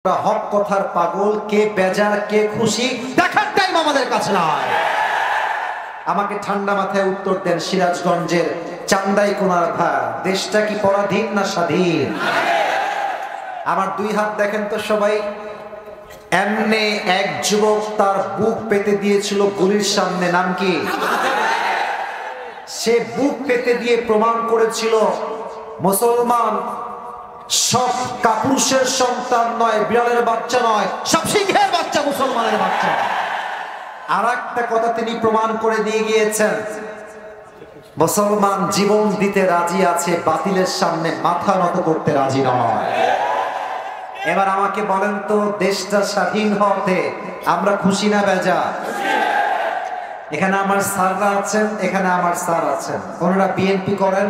হক কথার পাগল, কে বেজার কে খুশি দেখার টাইম আমাদের কাছে নয়। আমাকে ঠান্ডা মাথায় উত্তর দেন, সিরাজগঞ্জের চান্দাই কোনার ভাই, দেশটা কি পরাধীন না স্বাধীন? আমার দুই হাত দেখেন তো সবাই। এমনি এক যুবক তার বুক পেতে দিয়েছিল গুলির সামনে, নাম কি? সে বুক পেতে দিয়ে প্রমাণ করেছিল মুসলমান সব কাপুরুষের সন্তান নয়, বিড়ালের বাচ্চা নয়, সব সিংহের বাচ্চা মুসলমানের বাচ্চা। আর একটা কথা তিনি প্রমাণ করে দিয়ে গিয়েছেন, মুসলমান জীবন দিতে রাজি আছে, বাতিলের সামনে মাথা নত করতে রাজি নয়। এবার আমাকে বলেন তো, দেশটা স্বাধীন হতে আমরা খুশি না বেজার? এখানে আমার স্যাররা আছেন, এখানে আমার স্যার আছেন, ওনারা বিএনপি করেন।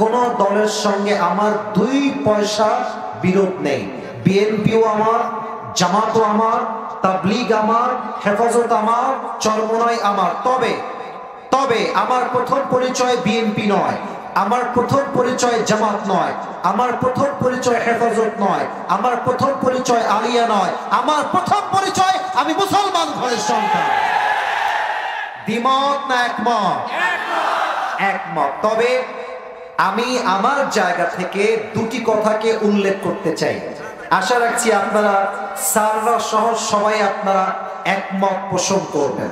কোন দলের সঙ্গে আমার দুই পয়সা বিরোধ নেই। বিএনপিও আমার, জামাতও আমার, তাবলীগ আমার, হেফাজত আমার, চরমনাই আমার। তবে আমার প্রথম পরিচয় বিএনপি নয়, আমার প্রথম পরিচয় জামাত নয়, আমার প্রথম পরিচয় হেফাজত নয়, আমার প্রথম পরিচয় আলিয়া নয়, আমার প্রথম পরিচয় আমি মুসলমান ঘরের সন্তান। দ্বিমত না একমত? একমত। তবে আমি আমার জায়গা থেকে দুটি কথাকে উল্লেখ করতে চাই। আশা রাখছি আপনারা স্যাররা সহ সবাই আপনারা একমত পোষণ করবেন।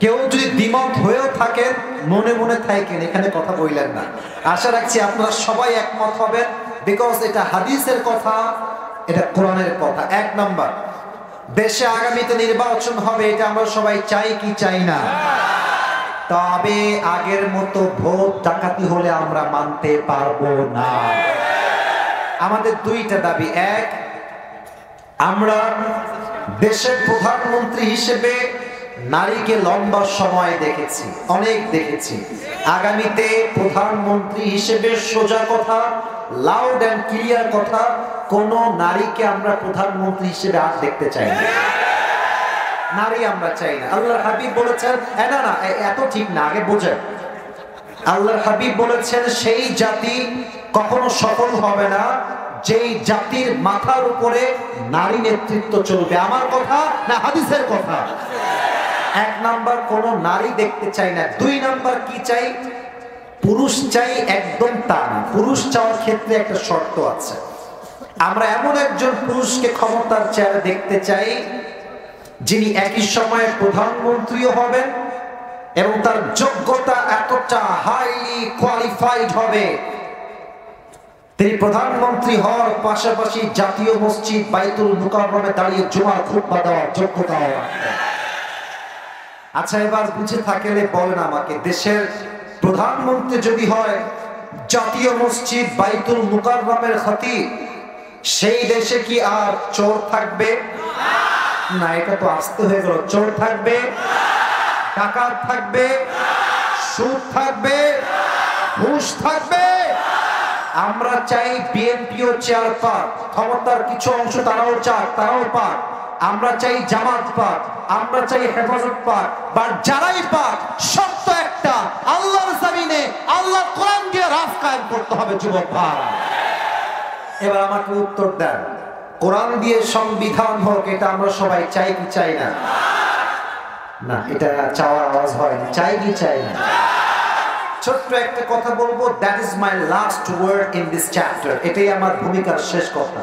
কেউ যদি দ্বিমত হয়েও থাকেন, মনে মনে থাকেন, এখানে কথা বললেন না। আশা রাখছি আপনারা সবাই একমত হবেন, বিকজ এটা হাদিসের কথা, এটা কোরআনের কথা। এক নাম্বার, দেশে আগামীতে নির্বাচন হবে, এটা আমরা সবাই চাই কি চাই না? তবে আগের মতো ভোট ডাকাতি হলে আমরা মানতে পারবো না। আমাদের দুইটা দাবি। এক, আমরা দেশের প্রধানমন্ত্রী হিসেবে নারীকে লম্বা সময় দেখেছি, অনেক দেখেছি। আগামীতে প্রধানমন্ত্রী হিসেবে সোজা কথা, লাউড এন্ড ক্লিয়ার কথা, কোন নারীকে আমরা প্রধানমন্ত্রী হিসেবে আর দেখতে চাই না। নারী আমরা চাই না। আল্লাহর হাবিব বলেছেন, না এত ঠিক না, আগে বোঝেন। আল্লাহর হাবিব বলেছেন, সেই জাতি কখনো সফল হবে না যেই জাতির মাথার উপরে নারী নেতৃত্ব চলবে। আমার কথা না হাদিসের কথা? এক নাম্বার, কোন নারী দেখতে চাই না। দুই নাম্বার কি চাই? পুরুষ চাই, একদম তা না। পুরুষ চাওয়ার ক্ষেত্রে একটা শর্ত আছে। আমরা এমন একজন পুরুষকে ক্ষমতার চেয়ারে দেখতে চাই, যিনি একই সময়ে প্রধানমন্ত্রীও হবেন এবং তার যোগ্যতা এতটা হাইলি কোয়ালিফাইড হবে, তিনি প্রধানমন্ত্রী হওয়ার পাশাপাশি জাতীয় মসজিদ বাইতুল মুকাররমে দাঁড়িয়ে জুমার খুতবা দেওয়ার যোগ্যতা রাখবেন। আচ্ছা, এবার বুঝে থাকলে বলেন আমাকে, দেশের প্রধানমন্ত্রী যদি হয় জাতীয় মসজিদ বাইতুল মুকাররমের খতিব, সেই দেশে কি আর চোর থাকবে? না, এটা তো আস্তে হয়ে গেল। চোর থাকবে, ডাকাত থাকবে, সুদ থাকবে, ঘুষ থাকবে। আমরা চাই বিএনপিও চেয়ার পাক, ক্ষমতার কিছু অংশ তারাও চাক, তারাও পাক। আমরা চাই জামাত পাক, আমরা চাই হেফাজত পাক, বা যারাই পাক, শর্ত একটা, আল্লাহর জমিনে আল্লাহর কোরআন দিয়ে রাজ কায়েম করতে হবে যুবক ভাই। এবার আমাকে উত্তর দেন, কোরআন দিয়ে সংবিধান হোক, এটা আমরা সবাই চাই কি চাই না? না, এটা চাওয়ার আওয়াজ হয় না। চাই কি চাই না? ছোট্ট একটা কথা বলবো, that is my last word in this chapter. এটাই আমার ভূমিকার শেষ কথা।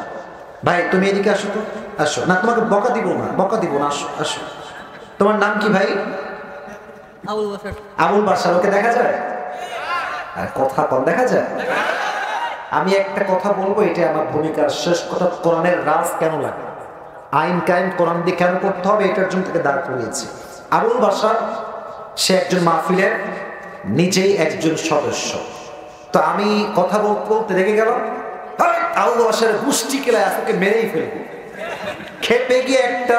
ভাই তুমি এদিকে আসো তো, আসো। না, তোমাকে বকা দিব না, বকা দিব না, আসো আসো। তোমার নাম কি ভাই? আবুল বাশার। আবুল বাশার, ওকে দেখা যায়? আর কথা কম দেখা যায়। আমি একটা কথা বলবো, এটা আমার ভূমিকার শেষ কথা। কোরআনের রাজ কেন লাগে, আইন কায়েম কোরআন দিয়ে কেন করতে হবে, এটার জন্য থেকে দাঁড় করিয়েছি। আবুল বাশার, সে একজন মাহফিলের নিজেই একজন সদস্য। তো আমি কথা বলতে রেগে গেলাম, আবুল বাশার গুষ্টি কেলায় আজকে মেরেই ফেলবো। খেপে গিয়ে একটা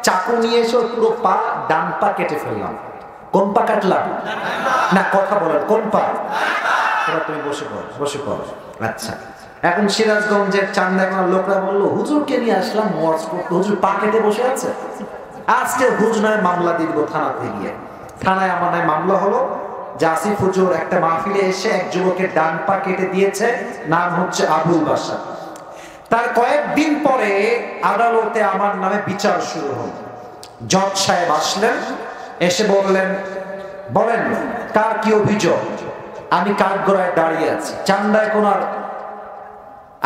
চাকু নিয়ে এসে পুরো পা, ডান পা কেটে ফেললাম। কোন পা কাটলাম? না, কথা বলেন, কোন পা? এবার তুমি বসে পড়ো, বসে পড়ো। আচ্ছা, এখন সিরাজগঞ্জের চান্দাখানার লোকরা বললো, হুজুরকে নিয়ে আসলাম ওয়াজ করতে, হুজুর পা কেটে বসে আছে। আজকে হুজুর নয় মামলা দিয়ে দেবো থানাতে গিয়ে। থানায় আমার নয় মামলা হলো যে আসিফ হুজুর একটা মাহফিলে এসে এক যুবকের ডান পা কেটে দিয়েছে, নাম হচ্ছে আবুল বাশার। তার কয়েকদিন পরে আদালতে আমার নামে বিচার শুরু হল। জজ সাহেব আসলেন, এসে বললেন, বলেন কার কি অভিযোগ। আমি কাঠগড়ায় দাঁড়িয়ে আছি, চান্দায় কোনার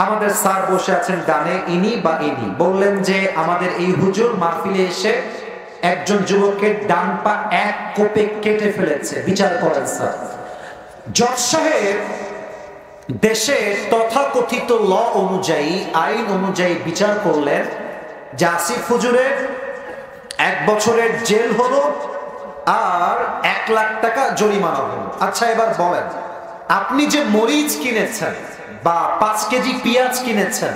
আমাদের স্যার বসে আছেন ডানে, ইনি বা ইনি বললেন যে আমাদের এই হুজুর মাহফিলে এসে একজন যুবকের ডান পা এক কোপে কেটে ফেলেছে, বিচার করেন স্যার। জজ সাহেব দেশের তথাকথিত ল অনুযায়ী, আইন অনুযায়ী বিচার করলেন যে আসিফ হুজুরের 1 বছরের জেল হলো আর 1 লাখ টাকা জরিমানা হলো। আচ্ছা এবার বলেন, আপনি যে মরিচ কিনেছেন বা 5 কেজি পেঁয়াজ কিনেছেন,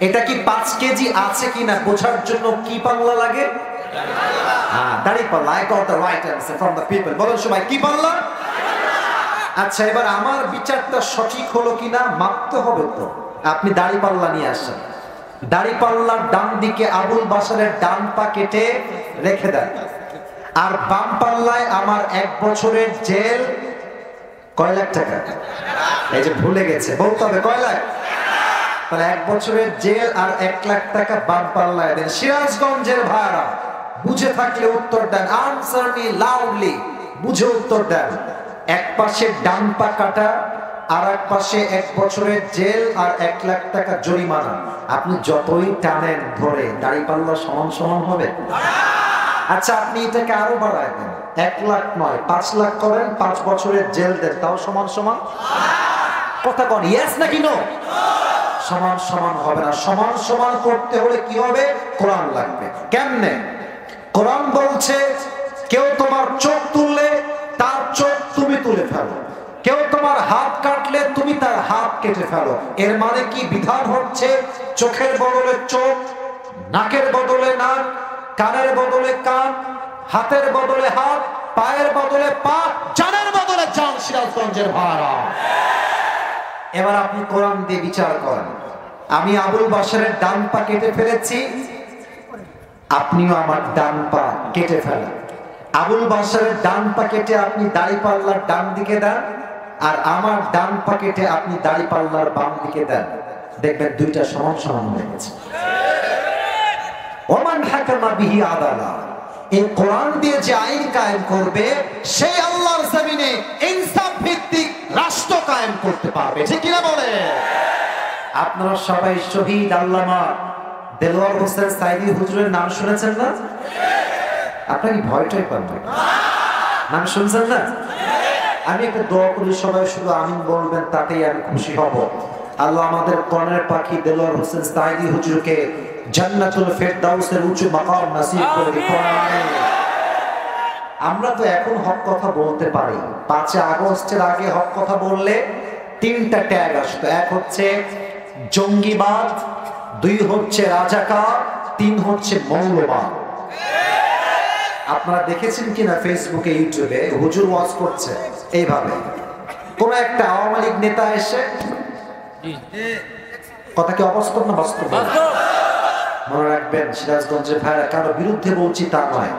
এটা কি 5 কেজি আছে কিনা বোঝার জন্য কি পাল্লা লাগে? দাঁড়িপাল্লা। I got the right answer from the people. বলেন সবাই, কি পাল্লা? আচ্ছা এবার আমার বিচারটা সঠিক হলো কিনা মাপতে হবে তো। আপনি দাঁড়িপাল্লা নিয়ে আসেন, দাঁড়িপাল্লার ডান দিকে আবুল বাশারের ডান পা কেটে রেখে দেন, আর বাম পাল্লায় আমার 1 বছরের জেল। কয় লাখ টাকা? এই যে ভুলে গেছে, বলতে হবে কয় লাখ। তাহলে 1 বছরের জেল আর 1 লাখ টাকা বাম পাল্লায় দেন। সিরাজগঞ্জের ভাড়া বুঝে থাকলে উত্তর দেন, আনসার মি লাউডলি, বুঝে উত্তর দেন। এক পাশে ডান পা কাটা, আর এক পাশে 1 বছরের জেল আর 1 লাখ টাকা জরিমানা। আপনি যতই টানেন ধরে, দাড়িপাল্লা সমান সমান হবে? আচ্ছা আপনি এটাকে আরো বাড়ায় দেন, 1 লাখ নয় 5 লাখ করেন, 5 বছরের জেল দেন, তাও সমান সমান? কথা কন, ইয়েস নাকি নো? সমান সমান হবে না। সমান সমান করতে হলে কি হবে? কোরআন লাগবে। কেমনে? কোরআন বলছে কেউ তোমার চোখ তুললে তার চোখ তুমি তুলে ফেলো, কেউ তোমার হাত কাটলে তুমি তার হাত কেটে ফেলো। এর মানে কি বিধান হচ্ছে চোখের বদলে চোখ, নাকের বদলে নাক, কানের বদলে কান, হাতের বদলে হাত, পায়ের বদলে পা, জানের বদলে জান। সিরাজগঞ্জের ভাড়া। এবার আপনি কোরআন দিয়ে বিচার করেন। আমি আবুল বাশারের ডান পা কেটে ফেলেছি, আপনিও আমার ডান পা কেটে ফেলেন। আবুল বাশারের ডান পা কেটে আপনি দাড়িপাল্লার ডান দিকে দেন, আর আমার ডান পা কেটে আপনি দাড়িপাল্লার বাম দিকে দেন, দেখবেন দুইটা সমান সমান হয়ে গেছে। ওমান হাকামা বিহি আদালা, এই কোরআন দিয়ে যে আইন কায়েম করবে সেই আল্লাহর জমিনে ইনসাফ ভিত্তিক রাষ্ট্র কায়েম করতে পারবে, ঠিক কিনা বলে? আপনারা সবাই শহীদ আল্লামা দেলোয়ার হোসেন সাইদি হুজুরের নাম শুনেছেন না? আপনার কি ভয়টাই পাবেন? নাম শুনছেন না? আমি একটা দোয়া করি, সবাই শুধু আমিন বলবেন, তাতেই আমি খুশি হব। আল্লাহ আমাদের কোরআনের পাখি দেলোয়ার হোসেন সাইদি হুজুরকে জান্নাতুল ফেরদাউসের উঁচু মাকাম নসিব করে দিন। আমরা তো এখন হক কথা বলতে পারি, 5 আগস্টের আগে হক কথা বললে 3টা ট্যাগ আসতো। 1 হচ্ছে জঙ্গিবাদ, 2 হচ্ছে রাজাকার, 3 হচ্ছে মৌলবাদ। আপনারা দেখেছেন কিনা ফেসবুকে, ইউটিউবে হুজুর ওয়াজ করছে এইভাবে, কোন একটা আওয়ামী লীগ নেতা এসে, কথা কি অবাস্তব না বাস্তব? মনে রাখবেন সিরাজগঞ্জের ভাইরা, কারো বিরুদ্ধে বলছি তা নয়।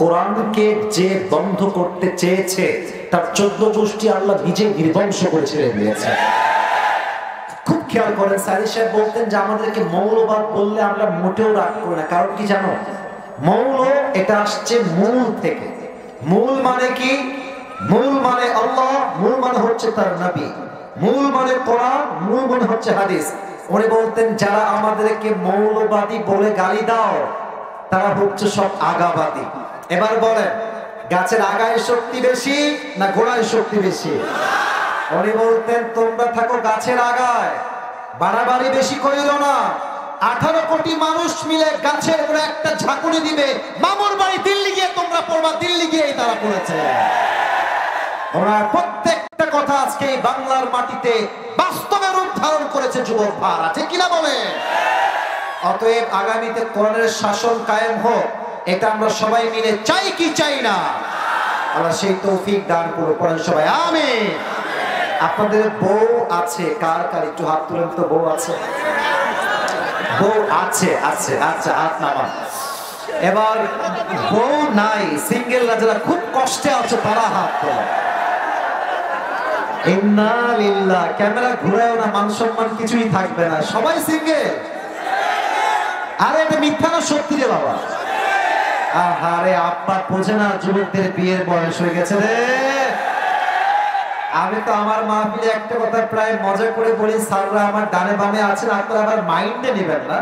কোরআনকে যে বন্ধ করতে চেয়েছে তার 14 গোষ্ঠী আল্লাহ নিজে নির্বংশ করে ছেড়ে দিয়েছে। খুব খেয়াল করেন, সাইদি সাহেব বলতেন যে আমাদেরকে মৌলবাদ বললে আমরা মোটেও রাগ করি না। কারণ কি জানো? মৌল এটা আসছে মূল থেকে। মূল মানে কি? মূল মানে আল্লাহ, মূল মানে হচ্ছে তার নবী, মূল মানে কোরআন, মূল মানে হচ্ছে হাদিস। উনি বলতেন যারা আমাদেরকে মৌলবাদী বলে গালি দাও তারা হচ্ছে সব আগাবাদী। এবার বলেন, গাছের আগায় শক্তি বেশি না গোড়ায় শক্তি বেশি? উনি বলতেন তোমরা থাকো গাছের আগায়, বাড়াবাড়ি বেশি করিল না। 18 কোটি মানুষ মিলে গাছের উপরে একটা ঝাঁকুনি দিবে, মামুর বাড়ি দিল্লি গিয়ে তোমরা পড়বা, দিল্লি গিয়েই তারা পড়েছে। ওনার প্রত্যেকটা কথা আজকে এই বাংলার মাটিতে বাস্তবে রূপ ধারণ করেছে যুবক ভাড়া, ঠিক কিনা বলে? অতএব আগামীতে কোরআনের শাসন কায়েম হোক, এটা আমরা সবাই মিলে চাই কি চাই না? আল্লাহ সেই তৌফিক দান করুন, পড়েন সবাই আমিন। আপনাদের বউ আছে? কার কার একটু হাত তুলেন তো। বউ আছে? বউ আছে? আছে, আচ্ছা হাত নামান। এবার বউ নাই, সিঙ্গেলরা যারা খুব কষ্টে আছে তারা হাত তোলেন। ইন্না লিল্লাহ। ক্যামেরা ঘুরায়ও না, মান সম্মান কিছুই থাকবে না, সবাই সিঙ্গেল। আরে এটা মিথ্যা না সত্যি রে বাবা? আরে আব্বা বোঝে না যুবকদের বিয়ের বয়স হয়ে গেছে রে। আমি তো আমার মাহফিলে একটা কথা প্রায় মজা করে বলি, স্যাররা আমার ডানে বামে আছেন, আপনারা আবার মাইন্ডে নেবেন না।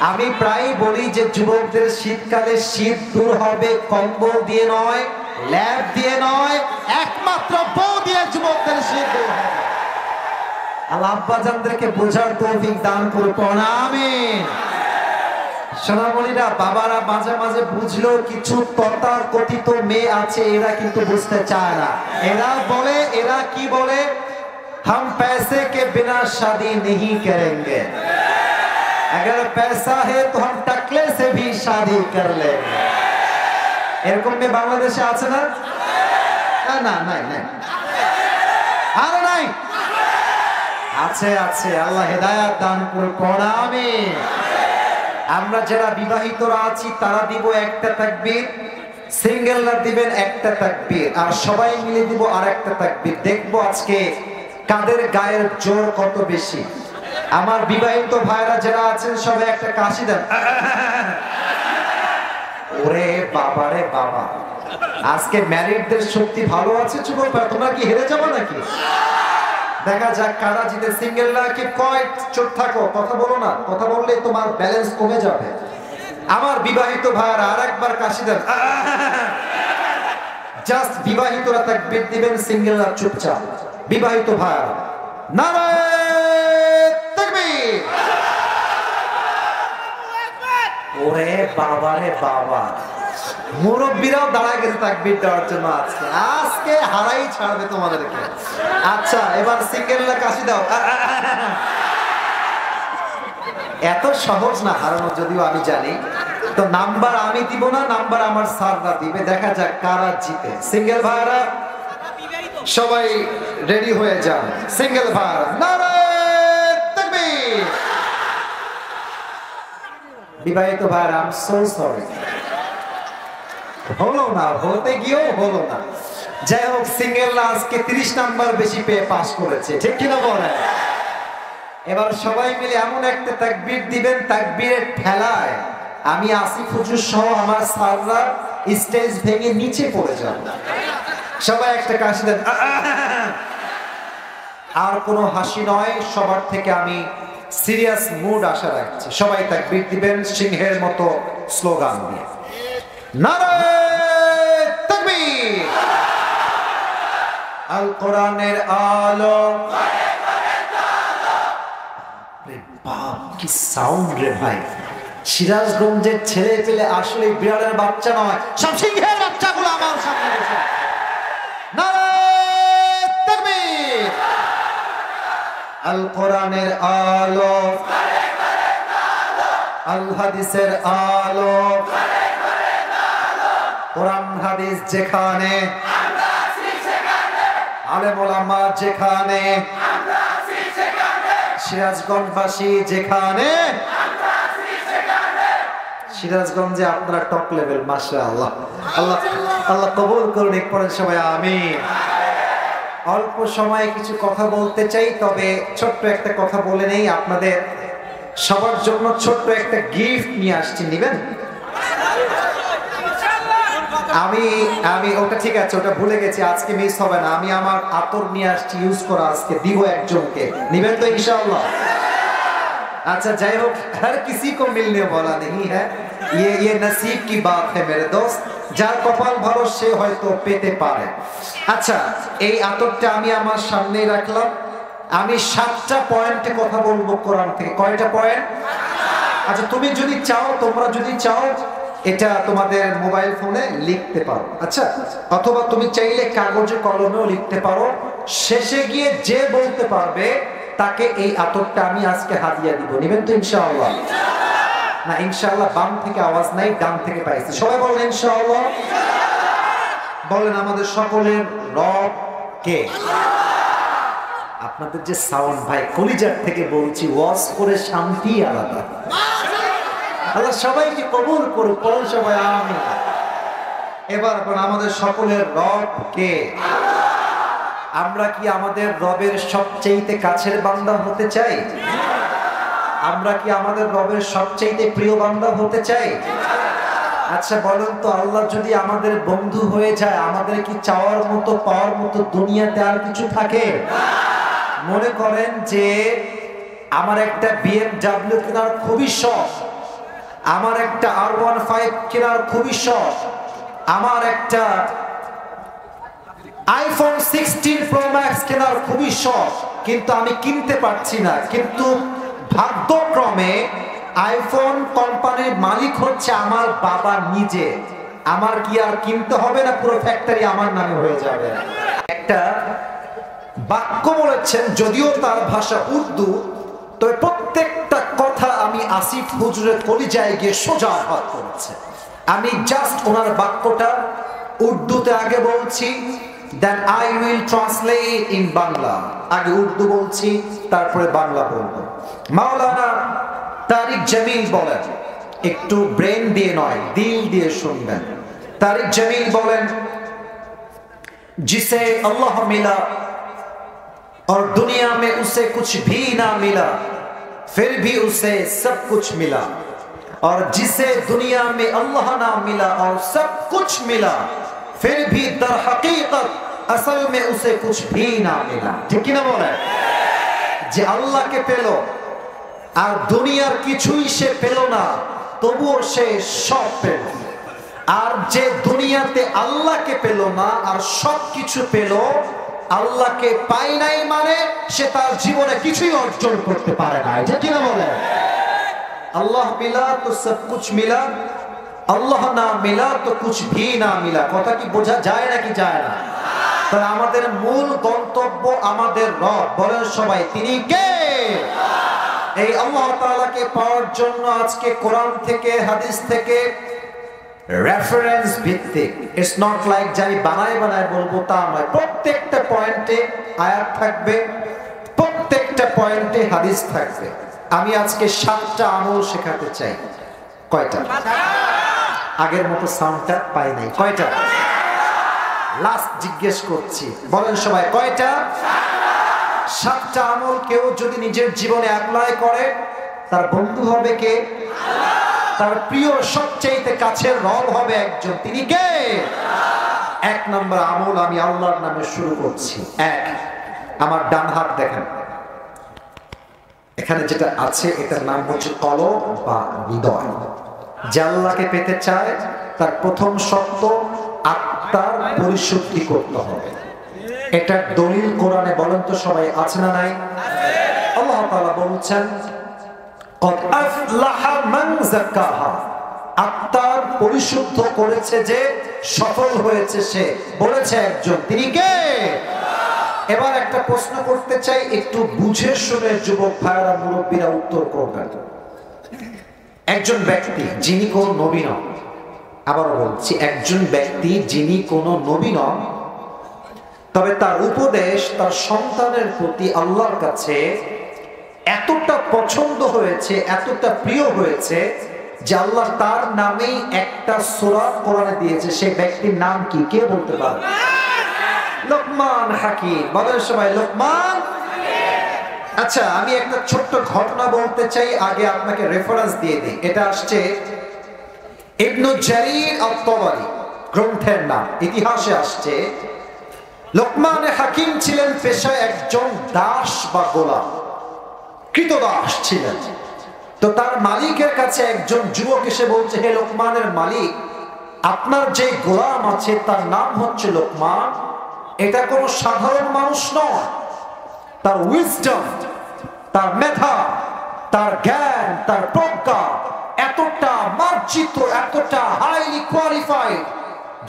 আমি প্রায় বলি যে যুবকদের শীতকালে শীত দূর হবে কম্বল দিয়ে নয়, ল্যাব দিয়ে নয়, একমাত্র বউ দিয়ে যুবকদের শীত দূর হবে। আল্লাহ আব্বাজানদেরকে বোঝার তৌফিক দান করুন, আমিন। সোনামণিরা, বাবারা মাঝে মাঝে বুঝলো কিছু তথাকথিত মেয়ে আছে, এরা কিন্তু বুঝতে চায় না। এরা বলে, এরা কি বলে, हम पैसे के बिना शादी नहीं करेंगे, अगर पैसा है तो हम टकले से भी शादी कर लेंगे। এরকম মেয়ে বাংলাদেশে আছে না? না নাই নাই, আরে নাই, আছে আছে। আল্লাহ হেদায়েত দান করুন, আমিন। আমরা যারা বিবাহিতরা আছি তারা দিব একটা তাকবীর, সিঙ্গেলরা দিবেন একটা তাকবীর, আর সবাই মিলে দিব আর একটা তাকবীর। দেখবো আজকে কাদের গায়ের জোর কত বেশি। আমার বিবাহিত ভাইরা যারা আছেন সবাই একটা কাশি দেন। ওরে বাবা রে বাবা, আজকে ম্যারিডদের শক্তি ভালো আছে। যুবক ভাই, তোমরা কি হেরে যাবো নাকি? দেখা যাক কারা জিতে। সিঙ্গেলরা কি কয় চুপ থাকো, কথা বলো না, কথা বললে তোমার ব্যালেন্স কমে যাবে। আমার বিবাহিত ভাইরা আরেকবার কাশি দেন। জাস্ট বিবাহিতরা তাকবীর দিবেন, সিঙ্গেলরা চুপচাপ। বিবাহিত ভাইরা নারে তাকবীর। ওরে বাবা রে বাবা, মুরব্বীরাও দাঁড়া গেছে তাকবীর দেওয়ার জন্য। আজকে আজকে হারাই ছাড়বে তোমাদেরকে। আচ্ছা, এবার সিঙ্গেলরা কাশি দাও। এত সহজ না হারানো, যদিও আমি জানি। তো নাম্বার আমি দিব না, নাম্বার আমার স্যাররা দিবে। দেখা যাক কারা জিতে। সিঙ্গেল ভাইরা সবাই রেডি হয়ে যান। সিঙ্গেল ভাইরা নারে তাকবীর। বিবাহিত ভাইরা আই এম সো সরি, হলো না, হতে গিয়েও হলো না। যাই হোক, সিঙ্গেলরা আজকে 30 নাম্বার বেশি পেয়ে পাস করেছে, ঠিক কিনা বলেন? এবার সবাই মিলে এমন একটা তাকবীর দিবেন, তাকবীরের ঠেলায় আমি আসিফ হুজুর সহ আমার স্যাররা স্টেজ ভেঙে নিচে পড়ে যাব। সবাই একটা কাশি দেন। আর কোনো হাসি নয়, সবার থেকে আমি সিরিয়াস মুড আশা রাখছি। সবাই তাকবীর দিবেন সিংহের মতো স্লোগান দিয়ে। নারে তাকবীর। আল কোরআনের আলো। বাপ কি সাউন্ড রে ভাই! সিরাজগঞ্জের ছেলে পেলে আসলে বিড়ালের বাচ্চা নয়, সব সিংহের বাচ্চাগুলো আমার সামনে বসে। নারে তাকবীর। আল কোরআনের আলো, আল হাদিসের আলো। কোরআন হাদিস যেখানে, আলেম ওলামা যেখানে, সিরাজগঞ্জবাসী যেখানে। সিরাজগঞ্জে আপনারা টপ লেভেল, মাশাআল্লাহ। আল্লাহ আল্লাহ কবুল করুন। পড়েন সবাই আমিন। অল্প সময়ে কিছু কথা বলতে চাই, তবে ছোট্ট একটা কথা বলে নেই। আপনাদের সবার জন্য ছোট্ট একটা গিফট নিয়ে আসছি, নিবেন? আমি ওটা ঠিক আছে, ওটা ভুলে গেছি, আজকে মিস হবে না। আমি আমার আতর নিয়ে আসছি ইউজ করা, আজকে দিব একজনকে, নিবেন তো ইনশাআল্লাহ? अच्छा जय हो, हर किसी को मिलने वाला नहीं है, ये नसीब की बात है मेरे दोस्त, যার কপাল ভালো সে হয়তো পেতে পারে। আচ্ছা এই আতরটা আমি আমার সামনেই রাখলাম। আমি 7টা পয়েন্টে কথা বলবো কোরআন থেকে। কয়টা পয়েন্ট? আচ্ছা তুমি যদি চাও, তোমরা যদি চাও এটা তোমাদের মোবাইল ফোনে লিখতে পারো, আচ্ছা, অথবা তুমি চাইলে কাগজে কলমেও লিখতে পারো। শেষে গিয়ে যে বলতে পারবে তাকে এই আতরটা আমি আজকে হাদিয়া দিব। নেবেন তো ইনশাআল্লাহ? না ইনশাআল্লাহ বাম থেকে আওয়াজ নাই, ডান থেকে পাইছি। সবাই বলেন ইনশাআল্লাহ। বলেন আমাদের সকলের রব কে? আপনাদের যে সাউন্ড ভাই, কলিজার থেকে বলছি, ওয়াজ করে শান্তি আলাদা। আল্লাহ সবাইকে কবুল করুক, বলেন সবাই আমিন। এবার আমাদের সকলের রব কে? আমরা কি আমাদের রবের সবচেয়ে কাছের বান্দা হতে চাই? আমরা কি আমাদের রবের সবচেয়ে প্রিয় বান্দা হতে চাই? আচ্ছা বলেন তো, আল্লাহ যদি আমাদের বন্ধু হয়ে যায়, আমাদের কি চাওয়ার মতো পাওয়ার মতো দুনিয়াতে আর কিছু থাকে? মনে করেন যে আমার একটা BMW কেনার খুবই শখ, আমার একটা R15 কেনার খুবই শখ, আমার একটা iPhone 16 Pro Max কেনার খুবই শখ, কিন্তু আমি কিনতে পারছি না। কিন্তু ভাগ্যক্রমে আইফোন কোম্পানির মালিক হচ্ছে আমার বাবা নিজে। আমার কি আর কিনতে হবে না? পুরো ফ্যাক্টরি আমার নামে হয়ে যাবে। একটা বাক্য বলেছেন, যদিও তার ভাষা উর্দু, তবে প্রত্যেকটা কথা আমি আসিফ হুজুরের কলিজায় গিয়ে সোজা আঘাত করেছে। আমি জাস্ট ওনার বাক্যটা উর্দুতে আগে বলছি, then I will translate in Bangla. আগে উর্দু বলছি, তারপরে বাংলা বলবো। মাওলানা তারিক জামিল বলেন, একটু ব্রেন দিয়ে নয়, দিল দিয়ে শুনবেন। तारिक जमील बोलें, जिसे अल्लाह मिला और दुनिया में उसे कुछ भी ना मिला, फिर भी उसे सब कुछ मिला, और जिसे दुनिया में अल्लाह ना मिला और सब कुछ मिला, फिर भी दर हकीकत असल में उसे कुछ भी ना मिला। ठीक ना बोले? जे अल्लाह के पेलो और दुनियार किछुई से पेलो ना, तबुओ से सब पेलो। আর যে দুনিয়াতে আল্লাহকে পেল না আর সবকিছু পেল, আল্লাহকে পায় নাই মানে সে তার জীবনে কিছুই অর্জন করতে পারে না। এটা কি না বলে? আল্লাহ মিলা তো সব কুছ মিলা, আল্লাহ না মিলা তো কুছ ভি না মিলা। কথা কি বোঝা যায় নাকি যায় না? তাহলে আমাদের মূল গন্তব্য আমাদের রব। বলেন সবাই, তিনি কে? এই আল্লাহ তাআলাকে পাওয়ার জন্য আজকে কোরআন থেকে হাদিস থেকে রেফারেন্স ভিত্তিক, ইটস নট লাইক যাই বানায় বানায় বলবো তা নয়। প্রত্যেকটা পয়েন্টে আয়াত থাকবে, প্রত্যেকটা পয়েন্টে হাদিস থাকবে। আমি আজকে 7টা আমল শেখাতে চাই। কয়টা? আগের মতো সাউন্ডটা পাই নাই। কয়টা? লাস্ট জিজ্ঞেস করছি, বলেন সবাই কয়টা? 7টা আমল কেউ যদি নিজের জীবনে অ্যাপ্লাই করে, তার বন্ধু হবে কে? তার প্রিয় সবচেয়ে কাছের রব হবে একজন। তিনি কে? 1 নম্বর আমল আমি আল্লাহর নামে শুরু করছি। 1, আমার ডান হাত দেখেন, এখানে যেটা আছে এটার নাম হচ্ছে কলব বা হৃদয়। যে আল্লাহকে পেতে চায় তার প্রথম শর্ত আত্মার পরিশুদ্ধি করতে হবে। এটার দলিল কোরআনে বলেন তো সবাই, আছে না নাই? আল্লাহ তাআলা বলছেন, قد أفلح من زكاها, আত্মার পরিশুদ্ধ করেছে যে সফল হয়েছে সে। বলেছে একজন, তিনি কে? এবার একটা প্রশ্ন করতে চাই, একটু বুঝে শুনে যুবক ভাইরা মুরব্বীরা উত্তর করবেন। একজন ব্যক্তি যিনি কোন নবী নন, আবারও বলছি, একজন ব্যক্তি যিনি কোন নবী নন, তবে তার উপদেশ তার সন্তানের প্রতি আল্লাহর কাছে এতটা পছন্দ হয়েছে, এতটা প্রিয় হয়েছে যে আল্লাহ তার নামেই একটা সূরা কোরআনে দিয়েছে। সেই ব্যক্তির নাম কি? কে বলতে পারে? লোকমান হাকিম। বলেন সবাই লোকমান। আচ্ছা, আমি একটা ছোট্ট ঘটনা বলতে চাই, আগে আপনাকে রেফারেন্স দিয়ে দিই। এটা আসছে ইবনু জারীর আত-তাবারী গ্রন্থের নাম, ইতিহাসে আসছে। লোকমান হাকিম ছিলেন পেশায় একজন দাস বা গোলাম, কৃতদাস ছিলেন। তো তার মালিকের কাছে একজন যুবক এসে বলছে, হে লোকমানের মালিক, আপনার যে গোলাম আছে তার নাম হচ্ছে লোকমান, এটা কোনো সাধারণ মানুষ নয়। তার উইজডম, তার মেধা, তার জ্ঞান, তার প্রজ্ঞা এতটা মার্জিত, এতটা হাইলি কোয়ালিফাইড,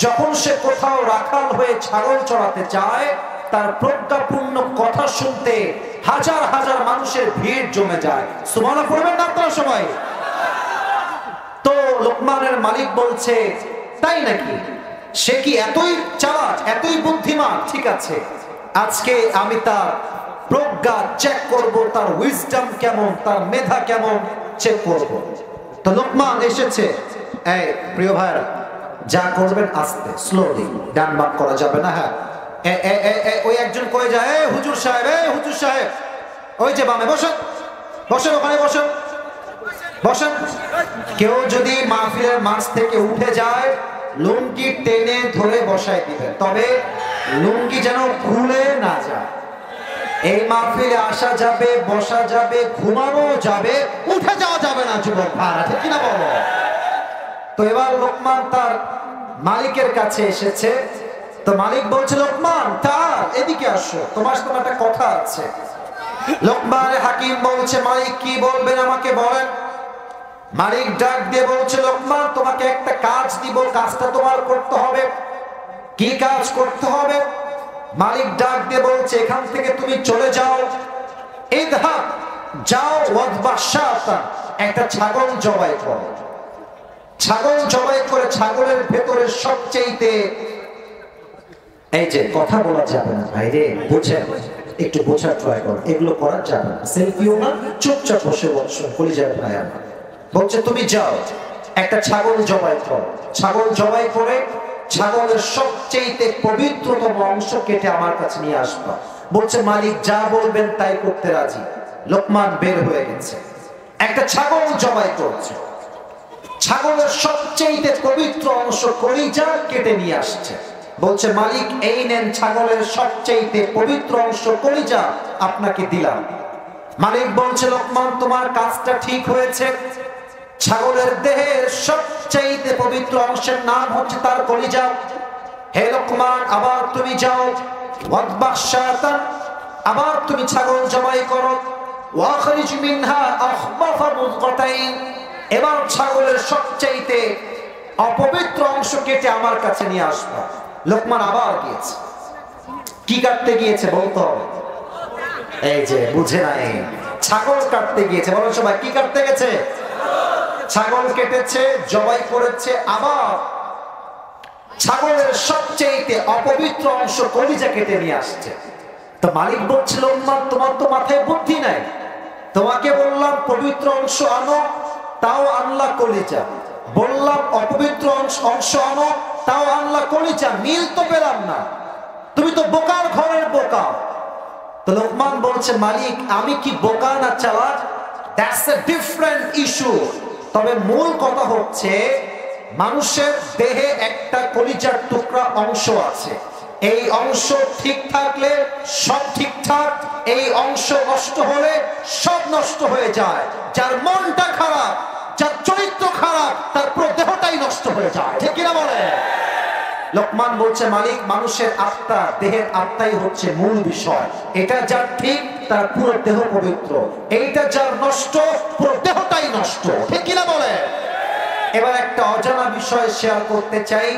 যখন সে কোথাও রাখাল হয়ে ছাগল চড়াতে যায়, তার প্রজ্ঞাপূর্ণ কথা শুনতে হাজার হাজার মানুষের ভিড় জমে যায়। সুবহানাল্লাহ পড়বেন না আপনারা সবাই? তো লোকমানের মালিক বলছে, তাই নাকি? সে কি এতই চালাক, এতই বুদ্ধিমান? ঠিক আছে, আজকে আমি তার প্রজ্ঞা চেক করব, তার উইজডম কেমন, তার মেধা কেমন চেক করব। তো লোকমান এসেছে। এই প্রিয় ভাইরা, যা করবেন আস্তে, স্লোলি, ডান বাম করা যাবে না। হ্যাঁ, ওই একজন কয়ে যায়, হুজুর সাহেব, হুজুর সাহেব, ওই যে বামে বসেন, বসেন, ওখানে বসেন। বসেন। কেউ যদি মাহফিলের মাঝ থেকে উঠে যায়, লুঙ্গি টেনে ধরে বসায় দিবেন, তবে লুঙ্গি যেন খুলে না যায়। এই মাহফিলে আসা যাবে, বসা যাবে, ঘুমানো যাবে, উঠে যাওয়া যাবে না যুবক ভাইরা, ঠিক কিনা বলো? তো এবার লোকমান তার মালিকের কাছে এসেছে। তো মালিক বলছে, লোকমান তার এদিকে আসো, তোমার সাথে একটা কথা আছে। লোকমান হাকিম বলছে, মালিক কি বলবেন আমাকে বলেন। মালিক ডাক দিয়ে বলছে, লোকমান তোমাকে একটা কাজ দিব, কাজটা তোমার করতে হবে। কি কাজ করতে হবে? মালিক ডাক দিয়ে বলছে, এখান থেকে তুমি চলে যাও, ইদহাব, যাও, ওয়াদবাশাতান, একটা ছাগল জবাই করো। ছাগল জবাই করে ছাগলের ভেতরে সবচেয়ে, এই যে কথা বলা যাবে না ভাইরে, বুঝেন, একটু বোঝার ট্রাই করো, এগুলো করা যাবে না, সেলফিও না, চুপচাপ বসে বসো, কলিজার ভাই আমার। বলছে তুমি যাও, একটা ছাগল জবাই করো। ছাগল জবাই করে ছাগলের সবচেয়ে পবিত্রতম অংশ কেটে আমার কাছে নিয়ে আসবা। বলছে মালিক যা বলবেন তাই করতে রাজি। লোকমান বের হয়ে গেছে, একটা ছাগল জবাই করছে, ছাগলের সবচেয়ে পবিত্র অংশ কলিজা কেটে নিয়ে আসছে। বলছে মালিক এই নেন ছাগলের সবচেয়ে পবিত্র অংশ কলিজা, আপনাকে দিলাম। মালিক বলছে, লোকমান তোমার কাজটা ঠিক হয়েছে। ছাগলের দেহের সবচেয়ে পবিত্র অংশের নাম হচ্ছে তার কলিজা। হে লোকমান, আবার তুমি যাও, ওয়াদবাশাতান, আবার তুমি ছাগল জবাই করো, ওয়াখরিজ মিনহা আখবাফা মুযগাতাইন, এবার ছাগলের সবচেয়ে অপবিত্র অংশ কেটে আমার কাছে নিয়ে আসবা। লোকমান আবার গিয়েছে। কি কাটতে গিয়েছে বলতো হবে? এই যে বুঝে নাই, ছাগল কাটতে গিয়েছে। বলো সবাই, কি কাটতে গেছে? ছাগল কেটেছে, জবাই করেছে, আবার ছাগলের সবচেয়ে অপবিত্র অংশ কলিজা কেটে নিয়ে আসছে। তো মালিক বলছিল, লোকমান তোমার তো মাথায় বুদ্ধি নাই, তোমাকে বললাম পবিত্র অংশ আনো, তাও আনলা কলিজা, বললাম অপবিত্র অংশ আনো, তাও আনলা কলিজা, মিল তো পেলাম না, তুমি তো বোকার ঘরের বোকা। তো লোকমান বলছে, মালিক আমি কি বোকা না চালাক? That's a different issue. তবে মূল কথা হচ্ছে, মানুষের দেহে একটা কলিজার টুকরা অংশ আছে, এই অংশ ঠিক থাকলে সব ঠিকঠাক, এই অংশ নষ্ট হলে সব নষ্ট হয়ে যায়। যার মনটা খারাপ, যার চরিত্র খারাপ, তার পুরো দেহটাই নষ্ট হয়ে যায়, ঠিক কিনা বলে? লোকমান বলছে, মালিক মানুষের আত্মা, দেহের আত্মাই হচ্ছে মূল বিষয়। এটা যার ঠিক, তার পুরো দেহ পবিত্র, এইটা যার নষ্ট, পুরো দেহটাই নষ্ট, ঠিক কিনা বলে? এবার একটা অজানা বিষয় শেয়ার করতে চাই,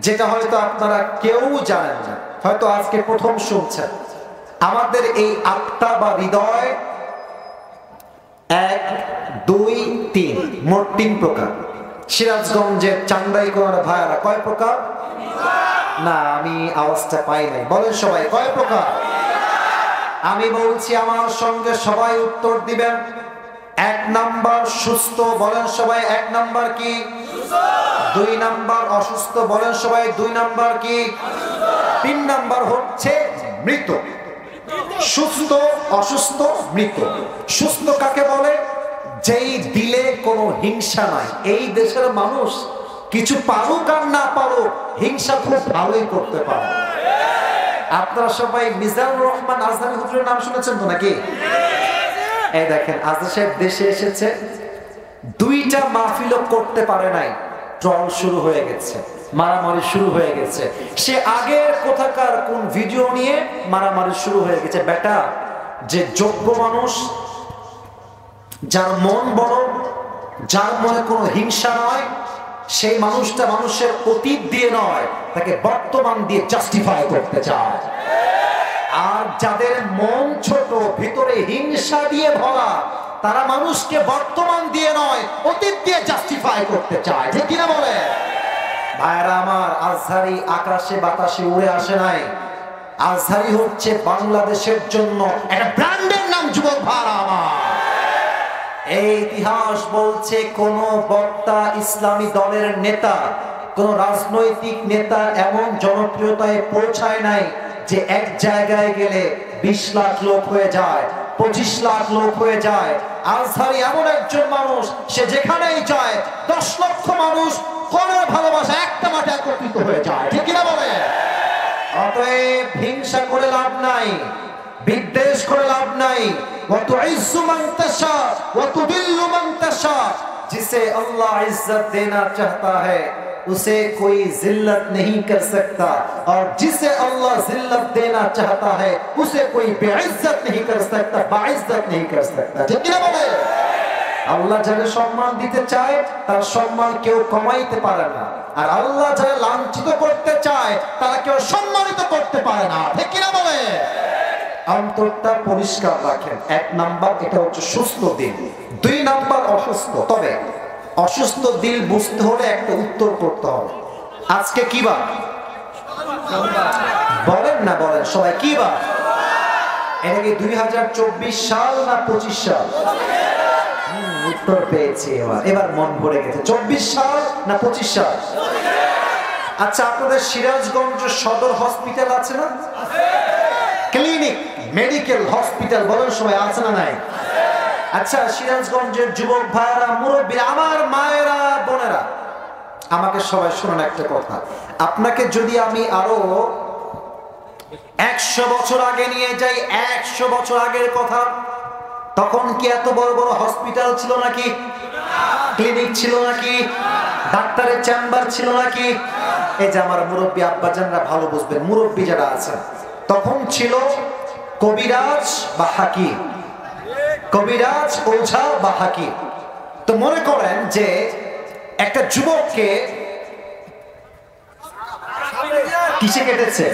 যেটা হয়তো আপনারা কেউ জানেন না, হয়তো আজকে প্রথম শুনছেন। আমাদের এই আত্মা বা হৃদয় 1, 2, 3, মোট 3 প্রকার। সিরাজগঞ্জের চান্দাইকোনার ভাইয়ারা কয় প্রকার? না, আমি আওয়াজটা পাই নাই, বলেন সবাই কয় প্রকার? আমি বলছি, আমার সঙ্গে সবাই উত্তর দিবেন। 1 নাম্বার সুস্থ, বলেন সবাই 1 নাম্বার কি? 2 নাম্বার অসুস্থ, বলেন সবাই 2 নাম্বার কি? 3 নাম্বার হচ্ছে মৃত। সুস্থ, অসুস্থ, মৃত। সুস্থ কাকে বলে? যেই দিলে কোনো হিংসা নাই। এই দেশের মানুষ কিছু পারুক আর না পারুক, হিংসা খুব ভালোই করতে পারে। আপনারা সবাই মিজানুর রহমান আজহারি হুজুরের নাম শুনেছেন তো নাকি? এই দেখেন, আজহার সাহেব দেশে এসেছে, 2টা মাহফিলও করতে পারে নাই, ট্রল শুরু হয়ে গেছে, মারামারি শুরু হয়ে গেছে। সে আগের কোথাকার কোন ভিডিও নিয়ে মারামারি শুরু হয়ে গেছে। বেটা, যে যোগ্য মানুষ, যার মন বড়, যার মনে কোনো হিংসা নয়, সেই মানুষটা মানুষের অতীত দিয়ে নয়, তাকে বর্তমান দিয়ে জাস্টিফাই করতে চায়। আর যাদের মন ছোট, ভিতরে হিংসা দিয়ে ভরা, তারা মানুষকে বর্তমান দিয়ে নয়, অতীত দিয়ে জাস্টিফাই করতে চায়, ঠিক কিনা বলে? ভাইরা আমার, আজহারি আকাশে বাতাসে উড়ে আসে নাই। আজহারি হচ্ছে বাংলাদেশের জন্য একটা ব্র্যান্ডের নাম, যুবক ভাইরা আমার। এই ইতিহাস বলছে, কোন বক্তা, ইসলামী দলের নেতা, কোন রাজনৈতিক নেতা এমন জনপ্রিয়তায় পৌঁছায় নাই যে এক জায়গায় গেলে 20 লাখ লোক হয়ে যায়। 25 লাখ লোক হয়ে যায়। আজহারি এমন একজন মানুষ, সে যেখানেই যায় 10 লক্ষ মানুষ কোরআনের ভালোবাসা একটা মাঠে একত্রিত হয়ে যায়, ঠিক কিনা বলে? অতএব হিংসা করে লাভ নাই, বিদ্বেষ করে লাভ নাই। ওয়াতুইজ্জু মান তাশা ওয়া তুদিল্লু মান তাশা, जिसे अल्लाह इज्जत देना चाहता है उसे कोई जिल्लत नहीं कर सकता, और जिसे अल्लाह जिल्लत देना चाहता है उसे कोई बेइज्जत नहीं कर सकता, बाइज्जत नहीं कर सकता, ঠিক কি না বলে? আল্লাহ যাকে সম্মান দিতে চায় তার সম্মান কেউ কমাইতে পারে না, আর আল্লাহ যাকে লাঞ্ছিত করতে চায় তারা কেউ সম্মানিত করতে পারে না, ঠিক কি না বলে? অন্তরটা পরিষ্কার রাখেন। 1 নাম্বার, এটা হচ্ছে সুস্থ দিল। 2 নাম্বার অসুস্থ। তবে অসুস্থ দিল বুঝতে হলে একটা উত্তর করতে হবে। আজকে কি বার? বলেন না, বলেন সবাই, কি বার? এটা কি 2024 সাল না 25 সাল? উত্তর পেয়েছি, এবার মন ভরে গেছে। 24 সাল না 25 সাল? আচ্ছা, আপনাদের সিরাজগঞ্জ সদর হসপিটাল আছে না? ক্লিনিক, মেডিকেল হসপিটাল, বলেন সবাই, আছে না নাই? আচ্ছা, সিরাজগঞ্জের যুবক ভাইরা, মুরব্বী, আমার মায়েরা, বোনেরা, আমাকে সবাই শুনুন একটা কথা। আপনাকে যদি আমি আরো 100 বছর আগে নিয়ে যাই, 100 বছর আগের কথা, তখন কি এত বড় বড় হসপিটাল ছিল নাকি? ক্লিনিক ছিল নাকি? ডাক্তারের চেম্বার ছিল নাকি? এই যে আমার মুরব্বী আব্বাজানরা ভালো বুঝবেন, মুরব্বী যারা আছেন, তখন ছিল কবিরাজ বা হাকিম, কবিরাজ, ওঝা বা হাকিম। তো মনে করেন যে একটা যুবককে কিসে কেটেছে,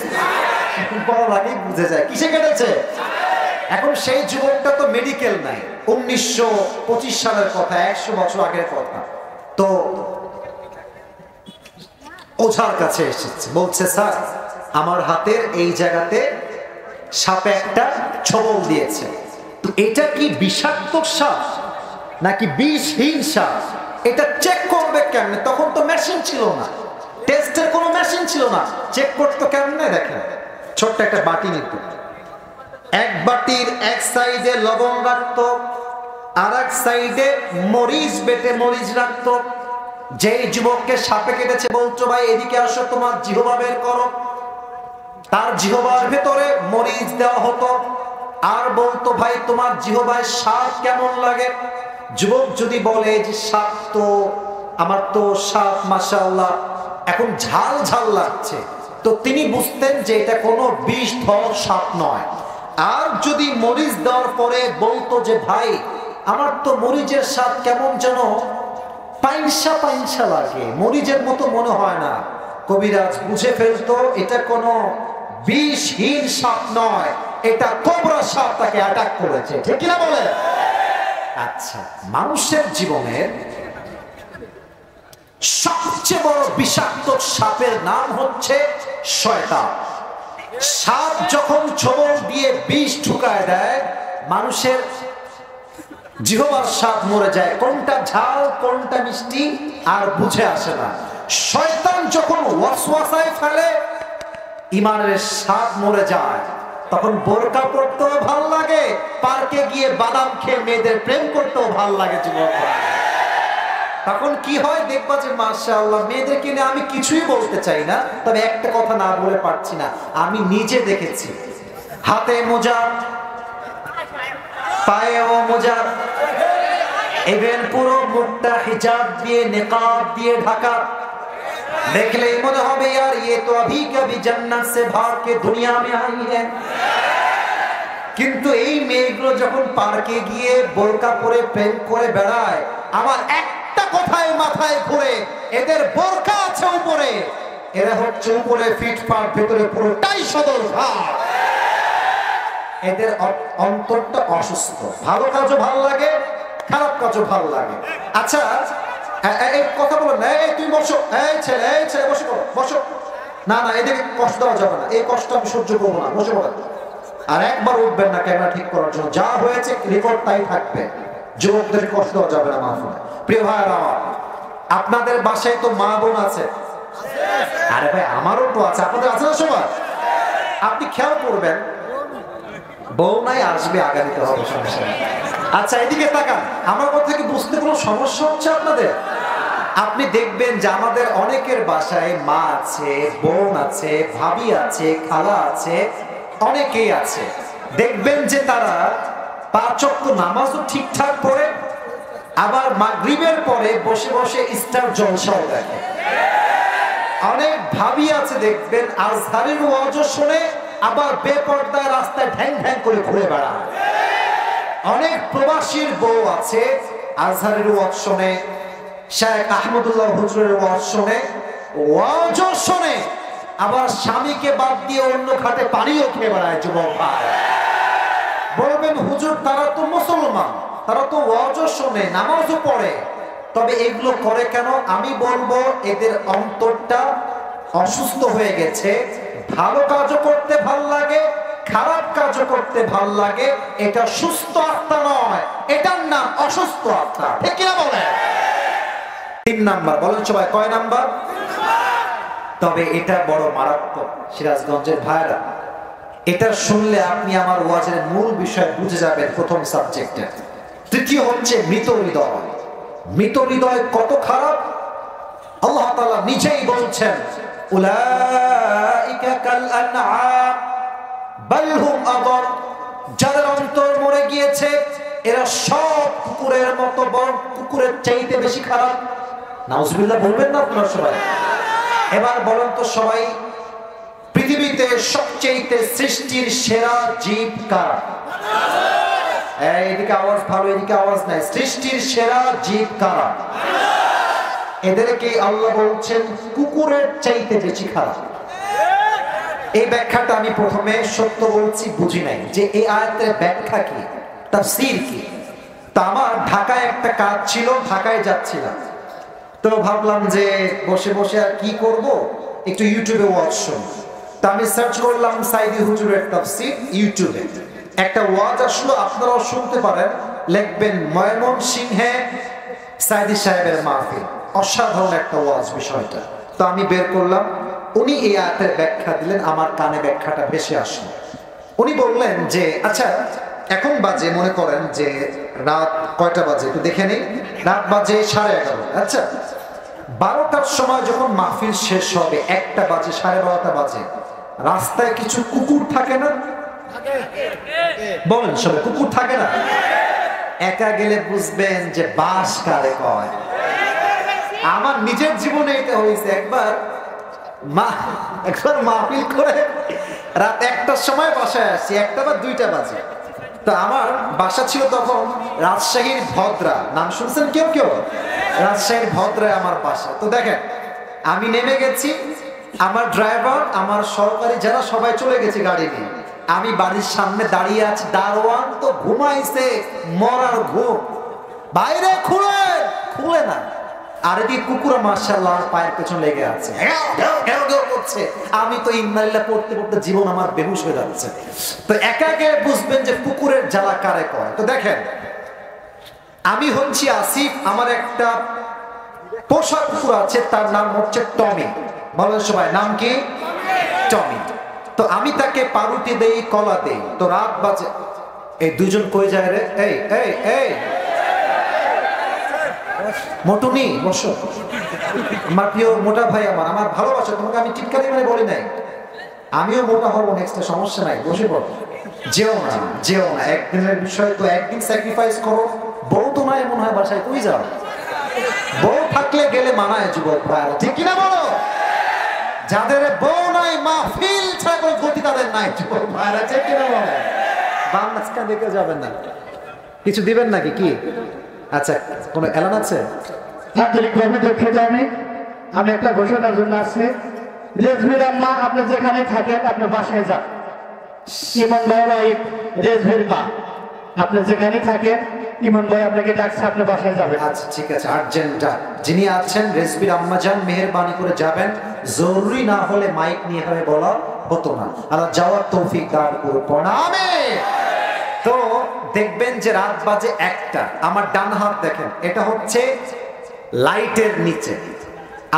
বড় লাগে বুঝে যায়, কিসে কেটেছে। এখন সেই যুবকটা তো মেডিকেল নাই, 1925 সালের কথা, 100 বছর আগের কথা। তো ওঝার কাছে এসেছে, বলছে স্যার আমার হাতের এই জায়গাতে সাপে একটা ছোবল দিয়েছে, তো এটা কি বিষাক্ত সাপ নাকি বিষহীন সাপ, এটা চেক করবে কেমনে? তখন তো মেশিন ছিল না, টেস্টের কোনো মেশিন ছিল না, চেক করতে কেমনে? দেখেন, ছোট্ট একটা বাটি নিত, এক বাটির এক সাইডে লবণ রাখতো, আর এক সাইডে মরিচ বেটে মরিচ রাখতো। যেই যুবককে সাপে কেটেছে বলতো ভাই এদিকে আসো, তোমার জিহ্বা বের করো, তার জিহ্বার ভেতরে মরিচ দেওয়া হতো, আর বলতো ভাই তোমার জিহ্বায় স্বাদ কেমন লাগে। যুবক যদি বলে যে সাপ তো, আমার তো সাপ মাশাআল্লাহ এখন ঝাল ঝাল লাগছে, তো তিনি বুঝতেন যে এটা কোনো বিষধর সাপ নয়। আর যদি মরিচ দেওয়ার পরে বলতো যে ভাই আমার তো মরিচের স্বাদ কেমন যেন পাইনসা পাইনসা লাগে, মরিচের মতো মনে হয় না, কবিরাজ বুঝে ফেলতো এটা কোনো বিষহীন সাপ নয়, এটা কোবরা সাপ তাকে অ্যাটাক করেছে, ঠিক কিনা বলে? আচ্ছা, মানুষের জীবনের সবচেয়ে বড় বিষাক্ত সাপের নাম হচ্ছে শয়তান। সাপ যখন ছোবল দিয়ে বিষ ঢুকায় দেয়, মানুষের জিহ্বার স্বাদ মরে যায়, কোনটা ঝাল কোনটা মিষ্টি আর বুঝে আসে না। শয়তান যখন ওয়াসওয়াসায় ফেলে, ইমানের স্বাদ মরে যায়, তখন বোরকা পরতেও ভাল লাগে, পার্কে গিয়ে বাদাম খেয়ে মেয়েদের প্রেম করতেও ভাল লাগে যুবকরা। তখন কি হয় দেখবা যে মাশাআল্লাহ, মেয়েদেরকে নিয়ে আমি কিছুই বলতে চাই না, তবে একটা কথা না বলে পারছি না, আমি নিজে দেখেছি, হাতে মোজা, পায়েও মোজা, ইভেন পুরো মুখটা হিজাব দিয়ে নিকাব দিয়ে ঢাকা, দেখলেই মনে হবে यार ये तो अभी कभी जन्नत से भाग के दुनिया में आई है। কিন্তু এই মেয়েগুলো যখন পার্কে গিয়ে বোরকা পরে প্রেম করে বেড়ায়, আমার একটা কথাই মাথায় ঘুরে, এদের বোরকা আছে উপরে, এরা হচ্ছে উপরে ফিটফাট, ভেতরে পুরোটাই সদর ভাব, এদের অন্তরটা অসুস্থ। ভালো কাজও ভালো লাগে, খারাপ কাজও ভালো লাগে। আচ্ছা এই কথা বলো না, এই তুমি বসো, এই ছেলে বসে পড়ো, বসো, না না এদিকে কষ্ট দেওয়া যাবে না, এই কষ্ট আমি সহ্য করবো না, বসে পড়ো। আর একবার উঠবেন না ক্যামেরা ঠিক করার জন্য, যা হয়েছে রেকর্ড তাই থাকবে, যুবকদের কষ্ট দেওয়া যাবে না। মাহফিলে প্রিয় ভাইরা আমার, আপনাদের বাসায় তো মা বোন আছে, আরে ভাই আমারও তো আছে, আপনাদের আছে না সবার? আপনি খেয়াল করবেন, বউ নাই, আসবে, আগামীতে হবে, সমস্যা নেই। আচ্ছা এদিকে তাকান, আমার কথা কি বুঝতে কোনো সমস্যা হচ্ছে আপনাদের? আপনি দেখবেন যে আমাদের অনেকের বাসায় মা আছে, বোন আছে, ভাবি আছে, খালা আছে, অনেকেই আছে। দেখবেন যে তারা 5 ওয়াক্ত নামাজও ঠিকঠাক পড়ে, আবার মাগরিবের পরে বসে বসে স্টার জলসাও দেখে। অনেক ভাবি আছে দেখবেন আজহারের ওয়াজও শুনে, আবার বেপরদায় রাস্তায় ঢ্যাং ঢ্যাং করে ঘুরে বেড়ায়। অনেক প্রবাসীর বউ আছে আজহারের ওয়াজ শুনে, শেখ আহমদুল্লাহ হুজুরের ওয়াজ শুনে, ওয়াজও শুনে, আবার স্বামীকে বাদ দিয়ে অন্য ঘাটে পানিও খেয়ে বেড়ায়। যুবক ভাই বলবেন হুজুর তারা তো মুসলমান, তারা তো ওয়াজও শুনে, নামাজও পড়ে, তবে এগুলো করে কেন? আমি বলবো এদের অন্তরটা অসুস্থ হয়ে গেছে। ভালো কাজও করতে ভাল লাগে, খারাপ কাজও করতে ভাল লাগে। এটা সুস্থ আত্মা নয়, এটার নাম অসুস্থ আত্মা। ঠিক কিনা বলেন? 3 নাম্বার বলেন সবাই, কয় নাম্বার? তবে এটা বড় মারাত্মক সিরাজগঞ্জের ভাইরা। এটা শুনলে আপনি আমার ওয়াজের মূল বিষয় বুঝে যাবেন। প্রথম সাবজেক্টে, তৃতীয় হচ্ছে মৃত হৃদয়। মৃত হৃদয় কত খারাপ আল্লাহ তাআলা নিজেই বলছেন, উলাইকা কাল আনআম বাল হুম আদল। যাদের অন্তর মরে গিয়েছে এরা সব কুকুরের মতো, বরং কুকুরের চাইতে বেশি খারাপ। নাউজুবিল্লাহ বলবেন না আপনারা সবাই? এবার বলেন তো সবাই, পৃথিবীতে সবচেয়ে সৃষ্টির সেরা জীব কারা? এদিকে আওয়াজ ভালো, এদিকে আওয়াজ নাই। সৃষ্টির সেরা জীব কারা? এদেরকে আল্লাহ বলছেন কুকুরের চাইতে বেশি খারাপ। এই ব্যাখ্যাটা আমি প্রথমে সত্য বলছি বুঝি নাই যে এই আয়াতের ব্যাখ্যা কি, তাফসীর কি। তো আমার ঢাকায় একটা কাজ ছিল, ঢাকায় যাচ্ছিলাম, তো ভাবলাম যে বসে বসে আর কি করব, একটু ইউটিউবে ওয়াজ শুনব। তা আমি সার্চ করলাম সাইদি হুজুরের তাফসীর ইউটিউবে। একটা ওয়াজ আসলো, আপনারাও শুনতে পারেন, লিখবেন ময়মনসিংহে সাইদি সাহেবের মাহফিল। অসাধারণ একটা ওয়াজ বিষয়টা। তো আমি বের করলাম, উনি এই আয়াতের ব্যাখ্যা দিলেন, আমার কানে ব্যাখ্যাটা ভেসে আসলো। উনি বললেন যে আচ্ছা এখন বাজে, মনে করেন যে রাত কয়টা বাজে একটু দেখে নিই, রাত বাজে 11:30। আচ্ছা 12টার সময় যখন মাহফিল শেষ হবে, 1টা বাজে, 12:30 বাজে, রাস্তায় কিছু কুকুর থাকে না? বলেন সবাই, কুকুর থাকে না? একা গেলে বুঝবেন যে বাস কারে কয়। আমার নিজের জীবনে এটা হয়েছে। একবার মাহফিল করে রাত 1টার সময় বাসায় আসছি, 1টা বা 2টা বাজে। তো আমার বাসা ছিল তখন রাজশাহীর ভদ্রা, নাম শুনছেন কেউ কেউ? রাজশাহীর ভদ্রায় আমার বাসা। তো দেখেন আমি নেমে গেছি, আমার ড্রাইভার, আমার সহকারী যারা সবাই চলে গেছে গাড়ি নিয়ে, আমি বাড়ির সামনে দাঁড়িয়ে আছি। দারোয়ান তো ঘুমাইছে, মরার ঘুম, বাইরে খুলে না। আর এদিকে কুকুর মাশাআল্লাহ পায়ের পেছনে লেগে আছে, করছে। আমি তো ইন্নালিল্লাহ পড়তে পড়তে জীবন আমার বেহুশ হয়ে যাচ্ছে। তো একা একা বুঝবেন যে কুকুরের জ্বালা কারে কয়। তো দেখেন আমি হচ্ছি আসিফ, আমার একটা পোষা কুকুর আছে, তার নাম হচ্ছে টমি। বলেন সবাই, নাম কি? টমি। তো আমি তাকে পাউরুটি দেই, কলা দেই। তো রাত বাজে, এই দুজন কই যায় রে? এই এই এই মোটুনি, বসো। আমার প্রিয় মোটা ভাই, আমার ভালোবাসা, তোমাকে আমি টিটকারি মানে বলি নাই। আমিও মোটা হবো নেক্সট, সমস্যা নাই, বসে পড়ো। যেও না, একদিনের বিষয় তো, একদিন স্যাক্রিফাইস করো। বউ তো নাই মনে হয় বাসায়, তুই যাও। বউ থাকলে গেলে মানায় যুবক ভাই, ঠিক কিনা বলো? যাদের বউ নাই মাহফিল ছাড়া গতি তাদের নাই যুবক ভাইরা, ঠিক কিনা বলো? বাম মাঝখান দিকে যাবেন না, কিছু দিবেন নাকি কি? আচ্ছা কোনো এলান আছে? আন্তরিকভাবে দুঃখিত, আমি একটা ঘোষণার জন্য আসছি। রেজভির আম্মা, আপনি যেখানে থাকেন আপনি বাসায় যান। ইমন ভাই রেজভির মা, আপনি যেখানে থাকেন, ইমন ভাই আপনাকে ডাকছে, আপনি বাসায় যাবেন। আচ্ছা ঠিক আছে, আর্জেন্ট। যিনি আছেন রেজভির আম্মা যান, মেহেরবানি করে যাবেন। জরুরি না হলে মাইক নিয়ে হবে বলা হতো না। আল্লাহ যাওয়ার তৌফিক দান করুন, আমিন। তো দেখবেন যে রাত বাজে 1টা। আমার ডান হাত দেখেন, এটা হচ্ছে লাইটের নিচে।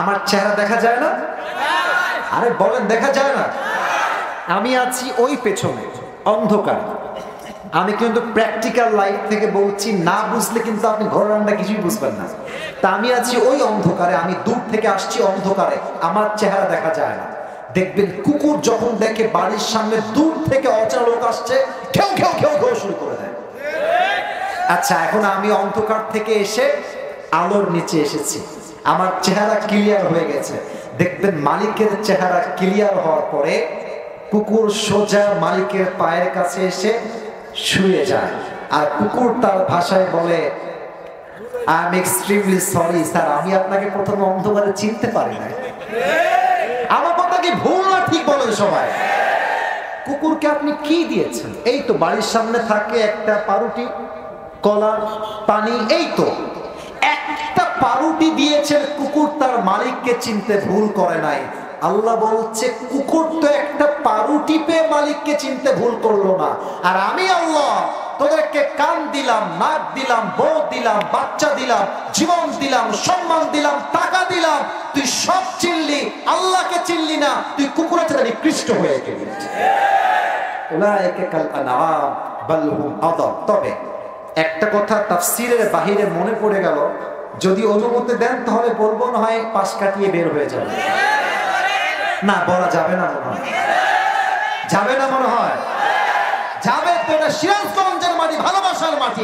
আমার চেহারা দেখা যায় না? আরে বলেন দেখা যায় না? আমি আছি ওই পেছনে অন্ধকার। আমি কিন্তু প্র্যাকটিক্যাল লাইফ থেকে বলছি, না বুঝলে কিন্তু আপনি ঘর রান্না কিছুই বুঝবেন না। তা আমি আছি ওই অন্ধকারে, আমি দূর থেকে আসছি অন্ধকারে, আমার চেহারা দেখা যায় না। দেখবেন কুকুর যখন দেখে বাড়ির সামনে দূর থেকে অচেনা লোক আসছে, ঘেউ ঘেউ ঘেউ ঘেউ শুরু করে দেয়। আচ্ছা, এখন আমি অন্ধকার থেকে এসে আলোর নিচে এসেছি, আমার চেহারা ক্লিয়ার হয়ে গেছে। দেখবেন মালিকের চেহারা ক্লিয়ার হওয়ার পরে কুকুর সোজা মালিকের পায়ের কাছে এসে শুয়ে যায়, আর কুকুর তার ভাষায় বলে, I am extremely sorry sir, আমি আপনাকে প্রথমে অন্ধকারে চিনতে পারি না। আমার কথা কি ভুল না ঠিক বলেন সবাই? কুকুরকে আপনি কি দিয়েছেন? এই তো বাড়ির সামনে থাকে একটা পাউরুটি, কলা, পানি, এই তো একটা পাউরুটি দিয়েছেন। কুকুর তার মালিককে চিনতে ভুল করে নাই। আল্লাহ বলছে কুকুর তো একটা পাউরুটি পেয়ে মালিককে চিনতে ভুল করলো না, আর আমি আল্লাহ তোদেরকে কান দিলাম, নাক দিলাম, বউ দিলাম, বাচ্চা দিলাম, জীবন দিলাম, সম্মান দিলাম, টাকা দিলাম, তুই সব চিনলি, আল্লাহকে চিনলি না, তুই কুকুরের চেয়ে নিকৃষ্ট হয়ে গেলি। উলাইকা কাল আনআম বাল হুম আযাল। তবে একটা কথা তাফসীরের বাহিরে মনে পড়ে গেল, যদি অনুমতি দেন তাহলে বলবো, না হয় পাশ কাটিয়ে বের হয়ে যাবে। না, বলা যাবে না মনে হয়, যাবে না মনে হয়, যাবে তো। এটা সিরাজগঞ্জের মাটি, ভালোবাসার মাটি।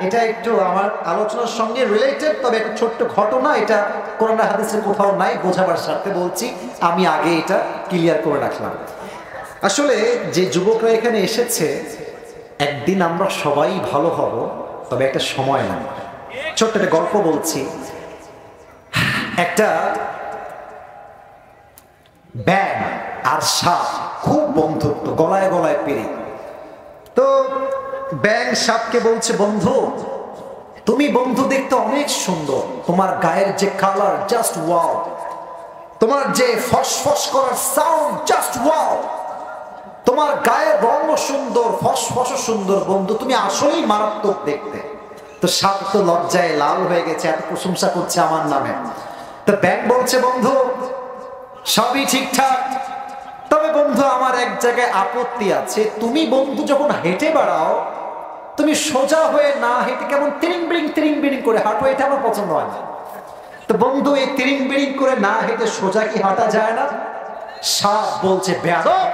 এটা একটু আমার আলোচনার সঙ্গে রিলেটেড, তবে একটা ছোট্ট ঘটনা, এটা কোরআন হাদিসে কোথাও নাই, বোঝাবার স্বার্থে বলছি, আমি আগে এটা ক্লিয়ার করে রাখলাম। আসলে যে যুবকরা এখানে এসেছে, একদিন আমরা সবাই ভালো হব, তবে একটা সময় না। ছোট্ট একটা গল্প বলছি। একটা ব্যাঙ আর সাপ খুব বন্ধুত্ব, গলায় গলায় পেরে। তো ব্যাঙ সাপকে বলছে, বন্ধু তুমি বন্ধু দেখতে অনেক সুন্দর, তোমার গায়ের যে কালার জাস্ট ওয়াও, তোমার যে ফসফস করার সাউন্ড জাস্ট ওয়াও, তোমার গায়ের রঙও সুন্দর, ফসফসও সুন্দর, বন্ধু তুমি আসলেই মারাত্মক দেখতে। তো সাপ তো লজ্জায় লাল হয়ে গেছে, এত প্রশংসা করছে আমার নামে। তো ব্যাঙ বলছে, বন্ধু সবই ঠিকঠাক, তবে বন্ধু আমার এক জায়গায় আপত্তি আছে। তুমি বন্ধু যখন হেঁটে বেড়াও, তুমি সোজা হয়ে না হেঁটে কেমন তিরিং বিরিং করে হাঁটো, এটা আমার পছন্দ হয় না। তো বন্ধু এই তিরিং বিরিং করে না হেঁটে সোজা কি হাঁটা যায় না? সাপ বলছে, বেয়াদব,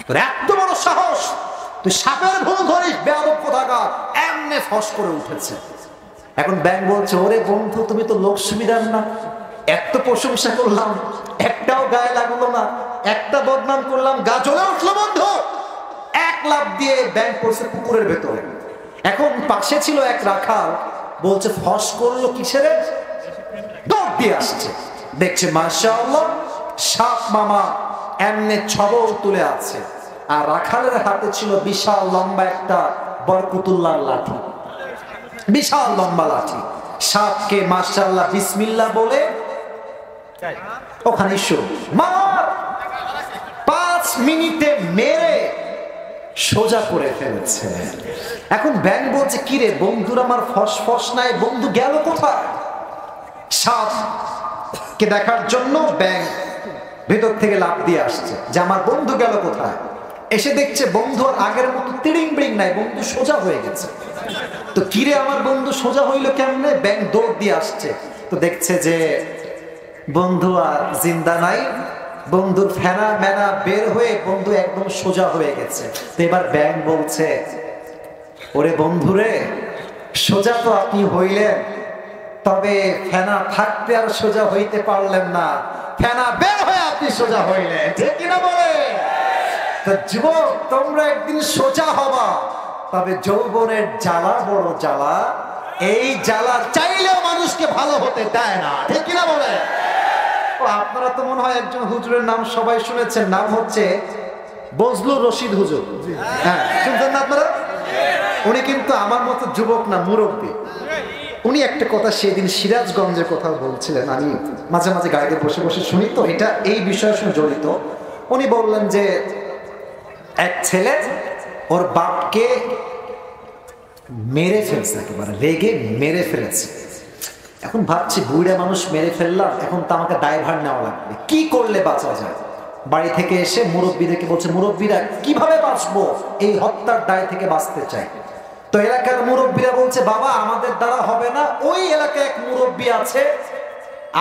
তোর এত বড় সাহস, তুই সাপের ভুল ধরিস, বেয়াদব কোথাকার, এমনে ফস করে উঠেছে। এখন ব্যাঙ বলছে, ওরে বন্ধু তুমি তো লোক সুবিধার না, এত প্রশংসা করলাম একটাও গায়ে লাগলো না, একটা বদনাম করলাম গা জ্বলে উঠলো বন্ধু। এক লাফ দিয়ে ব্যাঙ পড়ছে পুকুরের ভেতরে। এখন পাশে ছিল এক রাখাল, বলছে ফস করলো কিসের, দৌড় দিয়ে আসছে, দেখছে মাশাআল্লাহ সাপ মামা এমনে ছবল তুলে আছে, আর রাখালের হাতে ছিল বিশাল লম্বা একটা বরকতুল্লাহর লাঠি, বিশাল লম্বা লাঠি। সাপকে মাশাআল্লাহ বিসমিল্লাহ বলে ওখানে মার 5 মিনিটে মেরে সোজা করে ফেলেছে। এখন ব্যাঙ বলছে, কিরে বন্ধুর আমার ফসফস নাই, বন্ধু গেল কোথায়? সাপকে দেখার জন্য ব্যাঙ ভেতর থেকে লাফ দিয়ে আসছে যে আমার বন্ধু গেল কোথায়। এসে দেখছে বন্ধু আর আগের মতো তিরিং বিরিং নাই, বন্ধু সোজা হয়ে গেছে। তো কিরে আমার বন্ধু সোজা হইলো কেমনে? ব্যাঙ দৌড় দিয়ে আসছে, তো দেখছে যে বন্ধু আর জিন্দা নাই, বন্ধুর ফেনা মেনা বের হয়ে বন্ধু একদম সোজা হয়ে গেছে। তো এবার ব্যাঙ বলছে, ওরে বন্ধুরে, সোজা তো আপনি হইলেন, তবে ফেনা থাকতে আর সোজা হইতে পারলেন না, ফেনা বের হয়ে আপনি সোজা হইলেন, ঠিক কিনা বলে? তো যুবক, তোমরা একদিন সোজা হবা, তবে যৌবনের জ্বালা বড় জ্বালা, এই জ্বালা চাইলেও মানুষকে ভালো হতে দেয় না, ঠিক কিনা বলে? আপনারা তো মনে হয় একজন হুজুরের নাম সবাই শুনেছেন, নাম হচ্ছে বজলুর রশিদ হুজুর। হ্যাঁ, শুনছেন না আপনারা? উনি কিন্তু আমার মতো যুবক না, মুরব্বী। উনি একটা কথা সেদিন সিরাজগঞ্জের কথা বলছিলেন, আমি মাঝে মাঝে গাড়িতে বসে বসে শুনি, তো এটা এই বিষয়ের সঙ্গে জড়িত। উনি বললেন যে এক ছেলে ওর বাপকে মেরে ফেলছে, একেবারে রেগে মেরে ফেলেছে। এখন ভাবছি বুড়া মানুষ মেরে ফেললাম, এখন তো আমাকে দায়ভার নেওয়া লাগবে, কি করলে বাঁচা যায়? বাড়ি থেকে এসে মুরব্বীদেরকে বলছে, মুরব্বীরা কিভাবে বাঁচবো, এই হত্যার দায় থেকে বাঁচতে চাই। তো এলাকার মুরব্বীরা বলছে, বাবা আমাদের দ্বারা হবে না। ওই এলাকায় এক মুরব্বী আছে,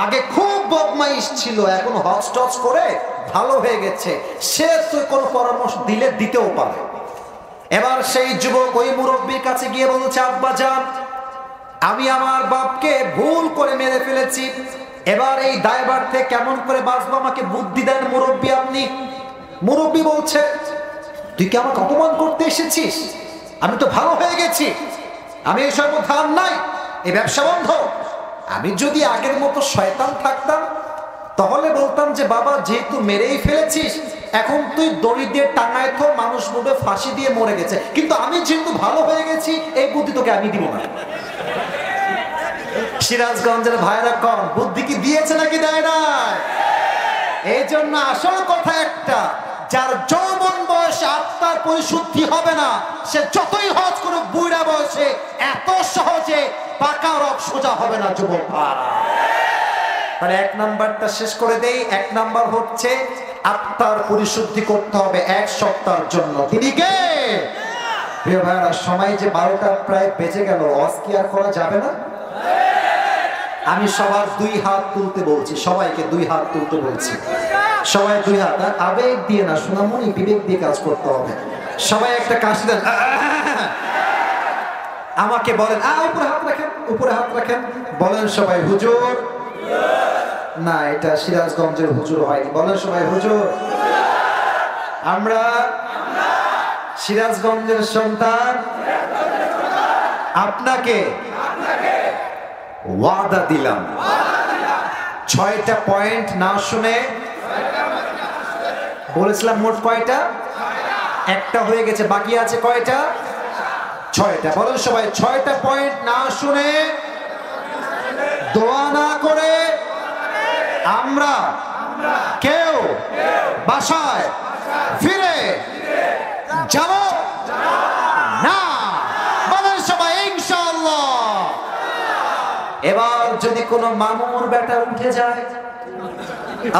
আগে খুব বদমাইশ ছিল, এখন হজ টজ করে ভালো হয়ে গেছে, সে তো কোনো পরামর্শ দিলে দিতেও পারে। এবার সেই যুবক ওই মুরব্বীর কাছে গিয়ে বলছে, আব্বা যান, আমি আমার বাপকে ভুল করে মেরে ফেলেছি, এবার এই দায়ভার থেকে কেমন করে বাঁচবো, আমাকে বুদ্ধি দেন মুরব্বী আপনি। মুরব্বী বলছে, তুই কি আমাকে অপমান করতে এসেছিস? আমি তো ভালো হয়ে গেছি, আমি এসব ধান নাই, এই ব্যবসা বন্ধ। আমি যদি আগের মতো শয়তান থাকতাম তাহলে বলতাম যে বাবা যেহেতু মেরেই ফেলেছিস, এখন তুই দড়ি দিয়ে টাঙায় তো, মানুষ বলবে ফাঁসি দিয়ে মরে গেছে, কিন্তু আমি যেহেতু ভালো হয়ে গেছি, এই বুদ্ধি তোকে আমি দিব না। সিরাজগঞ্জের ভাইরা কন, বুদ্ধি কি দিয়েছে নাকি দেয় না? এই জন্য আসল কথা একটা, যার যৌবন বয়সে আত্মার পরিশুদ্ধি হবে না, সে যতই হজ করুক বুড়া বয়সে এত সহজে পাকা রক সোজা হবে না যুবক। তাহলে এক নাম্বারটা শেষ করে দেই। এক নাম্বার হচ্ছে আত্মার পরিশুদ্ধি করতে হবে 1 সপ্তাহের জন্য। তিনি কে? প্রিয় ভাইরা, সময় যে 12টা প্রায় বেজে গেল, হজ কি আর করা যাবে না? আমি সবার 2 হাত তুলতে বলছি, সবাইকে 2 হাত তুলতে বলছি, সবাই 2 হাত। আর আবেগ দিয়ে না সোনামণি, বিবেক দিয়ে কাজ করতে হবে। সবাই একটা কাশি দেন, আমাকে বলেন, উপরে হাত রাখেন, উপরে হাত রাখেন, বলেন সবাই হুজুর। না, এটা সিরাজগঞ্জের হুজুর হয়নি, বলেন সবাই হুজুর। আমরা সিরাজগঞ্জের সন্তান, আপনাকে ওয়াদা দিলাম 6টা পয়েন্ট না শুনে, বলেছিলাম মোট কয়টা? 1টা হয়ে গেছে, বাকি আছে কয়টা? 6টা। বলেন সবাই, 6টা পয়েন্ট না শুনে, দোয়া না করে আমরা কেউ বাসায় ফিরে যাব না। বলেন সবাই ইনশাআল্লাহ। এবার যদি কোনো মামুর বেটা উঠে যায়,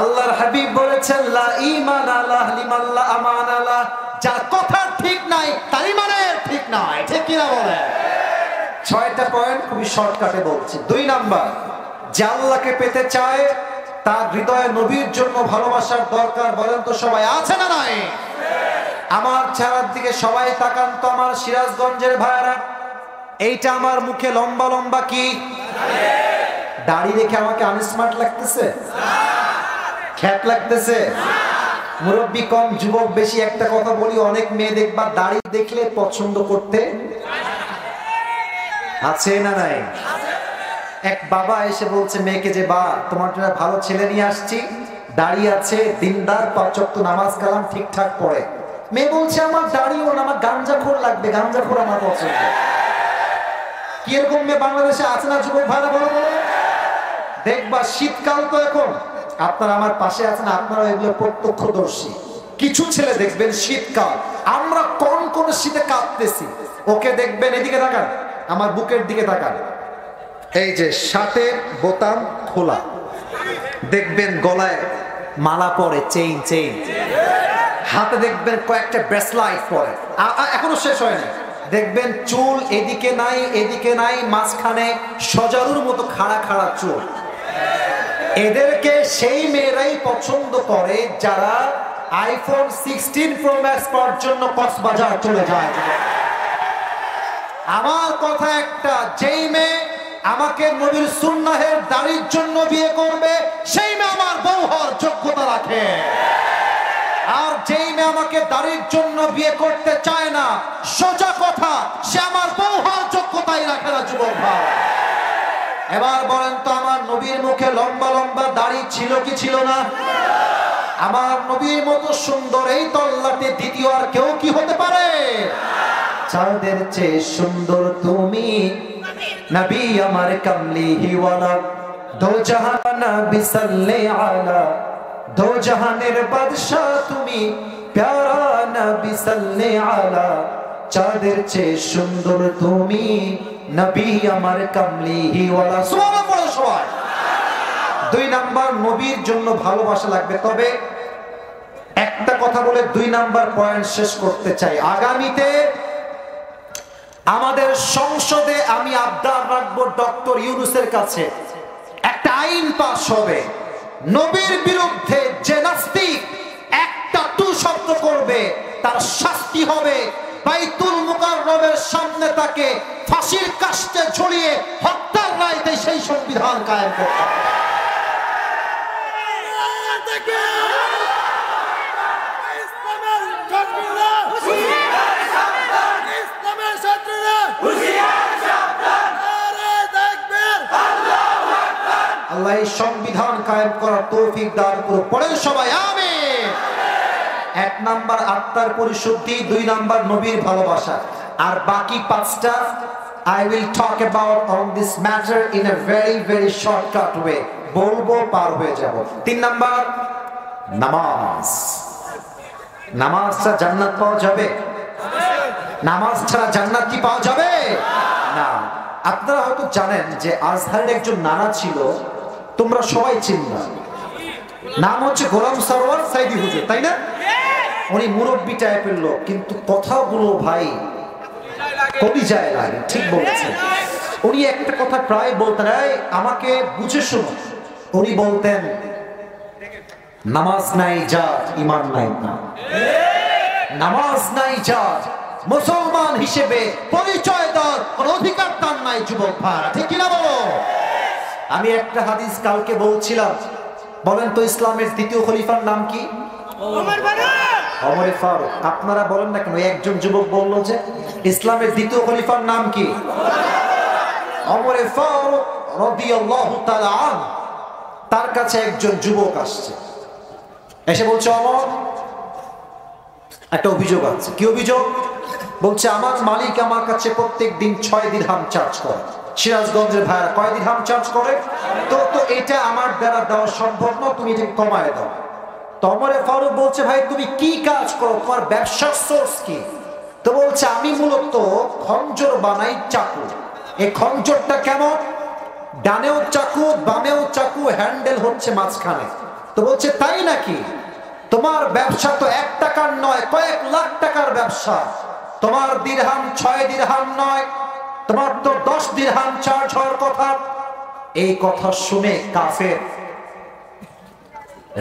আল্লাহর হাবিব বলেছেন, লা ঈমান আলাহ লিমান লা আমান আলাহ, যার কথা ঠিক নাই তার ঈমানের ঠিক নাই, ঠিক কিনা বলে? 6টা পয়েন্ট খুবই শর্টকাটে বলছি। 2 নাম্বার, যে আল্লাহকে পেতে চায় তার হৃদয়ে নবীর জন্য ভালোবাসার দরকার। বলেন তো সবাই, আছে না নাই? আমার চেহারার দিকে সবাই তাকান তো, আমার সিরাজগঞ্জের ভাইরা। এইটা আমার মুখে লম্বা লম্বা কি দাড়ি রেখে আমাকে আনস্মার্ট লাগতেছে? খ্যাত লাগতেছে? মুরব্বী কম, যুবক বেশি। একটা কথা বলি, অনেক মেয়ে দেখবা দাড়ি দেখলে পছন্দ করতে আছে না নাই? এক বাবা এসে বলছে মেয়েকে যে, বা তোমার জন্য ভালো ছেলে নিয়ে আসছি, দাড়ি আছে, দিনদার, 5 ওয়াক্ত নামাজ কালাম ঠিকঠাক পড়ে। মেয়ে বলছে আমার দাড়িও না, আমার গাঞ্জাখোর লাগবে, গাঞ্জাখোর আমার পছন্দ। কি এরকম মেয়ে বাংলাদেশে আছে না যুবক ভাইরা? বলো বলো। দেখবা শীতকাল তো এখন, আপনারা আমার পাশে আছেন, আপনারা এগুলো প্রত্যক্ষদর্শী। কিছু ছেলে দেখবেন শীতকাল, আমরা কোন কোন শীতে কাঁপতেছি, ওকে দেখবেন, এদিকে তাকান, আমার বুকের দিকে তাকান, এই যে শার্টের বোতাম খোলা, দেখবেন গলায় মালা পরে, চেইন, হাতে দেখবেন কয়েকটা ব্রেসলাইট পরে, এখনো শেষ হয় না। দেখবেন চুল এদিকে নাই এদিকে নাই, মাঝখানে সজারুর মতো খাড়া খাড়া চুল। এদেরকে সেই মেয়েরাই পছন্দ করে যারা আইফোন 16 প্রো ম্যাক্স পাওয়ার জন্য কক্সবাজার চলে যায়। আমার কথা একটা, যেই মেয়ে আমাকে নবীর সুন্নাহের দাড়ির জন্য বিয়ে করবে, সেই মেয়ে আমার বউ হওয়ার যোগ্যতা রাখে। আর যেই মেয়ে আমাকে দাড়ির জন্য বিয়ে করতে চায় না, সোজা কথা, সে আমার বউ হওয়ার যোগ্যতাই রাখে না যুবক ভাই। এবার বলেন তো, আমার নবীর মুখে লম্বা লম্বা দাড়ি ছিল কি ছিল না? আমার নবীর মতো সুন্দর এই তল্লাটে দ্বিতীয় আর কেউ কি হতে পারে? চাঁদের চেয়ে সুন্দর তুমি নবী আমার কামলিহি ওয়ালা, দো জাহান নবী সাল্লাল্লাহু আলা, দো জাহানের বাদশা তুমি প্যারা নবী সাল্লাল্লাহু আলা, চাঁদের চেয়ে সুন্দর তুমি নবী আমার কামলিহি ওয়ালা। সুবহানাল্লাহ বলো সবাই। 2 নাম্বার, নবীর জন্য ভালোবাসা লাগবে। তবে একটা কথা বলে 2 নাম্বার পয়েন্ট শেষ করতে চাই। আগামীতে আমাদের সংসদে আমি আবদার রাখবো ডক্টর ইউনূসের কাছে, একটা আইন পাস হবে, নবীর বিরুদ্ধে যে নাস্তিক একটা টু শব্দ করবে তার শাস্তি হবে বাইতুল মুকাররমের সামনে তাকে ফাঁসির কাস্টে ঝুলিয়ে হত্যার রায় দেয়। সেই সংবিধান কায়েম করতে হবে। আল্লাহ এই সংবিধান কায়েম করার তৌফিক দান করুন। পড়েন সবাই আমিন। 1 নাম্বার আত্মার পরিশুদ্ধি, 2 নাম্বার নবীর ভালোবাসা, আর বাকি 5টা I will talk about on this matter in a very shortcut way. বলবো পার হয়ে যাব। 3 নাম্বার নামাজ। নামাজ ছাড়া জান্নাত পাওয়া যাবে? নামাজ ছাড়া জান্নাত কি পাওয়া যাবে? না। আপনারা হয়তো জানেন যে আজহারের একজন নানা ছিল, তোমরা সবাই চিনবা, নাম হচ্ছে গোলাম সরওয়ার সাইদি হুজুর, তাই না? উনি মুরব্বী টাইপের লোক, কিন্তু কথাগুলো ভাই কলিজায় লাগে। ঠিক বলেছেন। উনি একটা কথা প্রায় বলতেন, আমাকে বুঝে শুনো। উনি বলতেন, নামাজ নাই যার ইমান নাই না। নামাজ নাই যার মুসলমান হিসেবে পরিচয় দেওয়ার কোন অধিকার তার নাই। যুবক ভাইরা ঠিক কিনা বলো? আমি একটা হাদিস কালকে বলছিলাম, বলেন তো ইসলামের দ্বিতীয় খলিফার নাম কি? ওমর ফারুক। আপনারা বলেন না কেন? একজন যুবক বললো যে ইসলামের দ্বিতীয় খলিফার নাম কি? ওমর ফারুক রাদিয়াল্লাহু তাআলা আনহু। তার কাছে একজন যুবক আসছে, এসে বলছে, ওমর একটা অভিযোগ আছে। কি অভিযোগ? বলছে, আমার মালিক আমার কাছে প্রত্যেক দিন 6 দিরহাম চার্জ করে। সিরাজগঞ্জের ভাইরা কয় দিরহাম চার্জ করে? তো এটা আমার দ্বারা দেওয়া সম্ভব না, তুমি এটা কমায় দাও। তো ওমর ফারুক বলছে, ভাই তুমি কি কাজ করো, তোমার ব্যবসার সোর্স কি? তো বলছে, আমি মূলত খঞ্জর বানাই, চাকু। এই খঞ্জরটা কেমন? ডানেও চাকু বামেও চাকু, হ্যান্ডেল হচ্ছে মাঝখানে। তো বলছে, তাই নাকি? তোমার ব্যবসা তো 1 টাকার নয়, কয়েক লাখ টাকার ব্যবসা। তোমার দিরহাম 6 দিরহাম নয়, তোমার তো 10 দিরহাম চার্জ হওয়ার কথা। এই কথা শুনে কাফের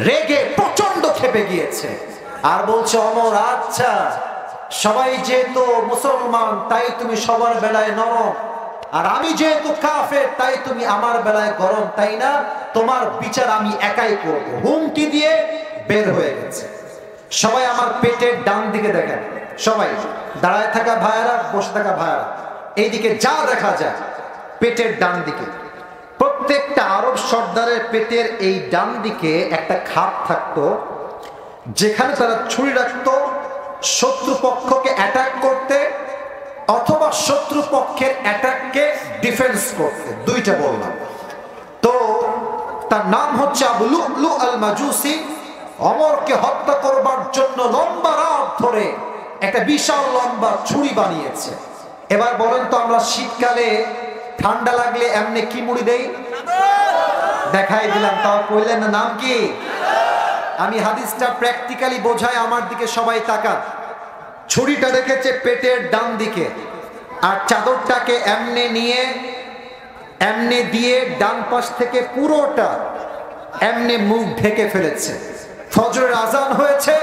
রেগে প্রচন্ড ক্ষেপে গিয়েছে, আর বলছে, ওমর আচ্ছা, সবাই যেহেতু মুসলমান তাই তুমি সবার বেলায় নরম, আর আমি যেহেতু কাফের তাই তুমি আমার বেলায় গরম, তাই না? তোমার বিচার আমি একাই করব। হুমকি দিয়ে বের হয়ে গেছে। সবাই আমার পেটের ডান দিকে দেখেন, সবাই দাঁড়ায় থাকা ভাইয়েরা, বসে থাকা ভাইয়েরা, এইদিকে যা দেখা যায় পেটের ডান দিকে, প্রত্যেকটা আরব সর্দারের পেটের এই ডান দিকে একটা খাপ থাকতো, যেখানে তারা ছুরি রাখতো শত্রুপক্ষকে অ্যাটাক করতে অথবা শত্রুপক্ষের অ্যাটাককে ডিফেন্স করতে। 2টা বললাম। তো তার নাম হচ্ছে আবু লু'লু আল মাজুসি। ওমরকে হত্যা করবার জন্য লম্বা রাত ধরে একটা বিশাল লম্বা ছুরি বানিয়েছে। এবার বলেন তো, আমরা শীতকালে ঠান্ডা লাগলে এমনি কি মুড়ি দেই? দেখাই দিলাম, তাও কইলেন না নাম কি? আমি হাদিসটা প্র্যাকটিক্যালি বোঝাই, আমার দিকে সবাই তাকান। ছুরিটা রেখেছে পেটের ডান দিকে, আর চাদরটাকে এমনি নিয়ে এমনি দিয়ে ডান পাশ থেকে পুরোটা এমনি মুখ ঢেকে ফেলেছে। ফজরের আজান হয়েছে,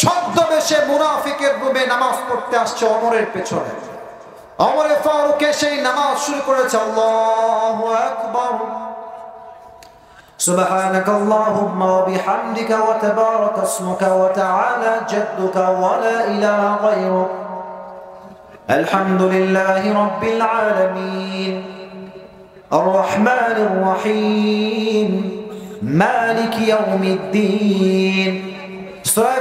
ছদ্মবেশে মুনাফিকের রূপে নামাজ পড়তে আসছে ওমরের পেছনে। ওমর ফারুক সেই নামাজ শুরু করেছে, আল্লাহু আকবার, سبحانك اللهم وبحمدك وتبارك اسمك وتعالى جدك ولا إله غيرك الحمد لله رب العالمين الرحمن الرحيم مالك يوم الدين। সূরা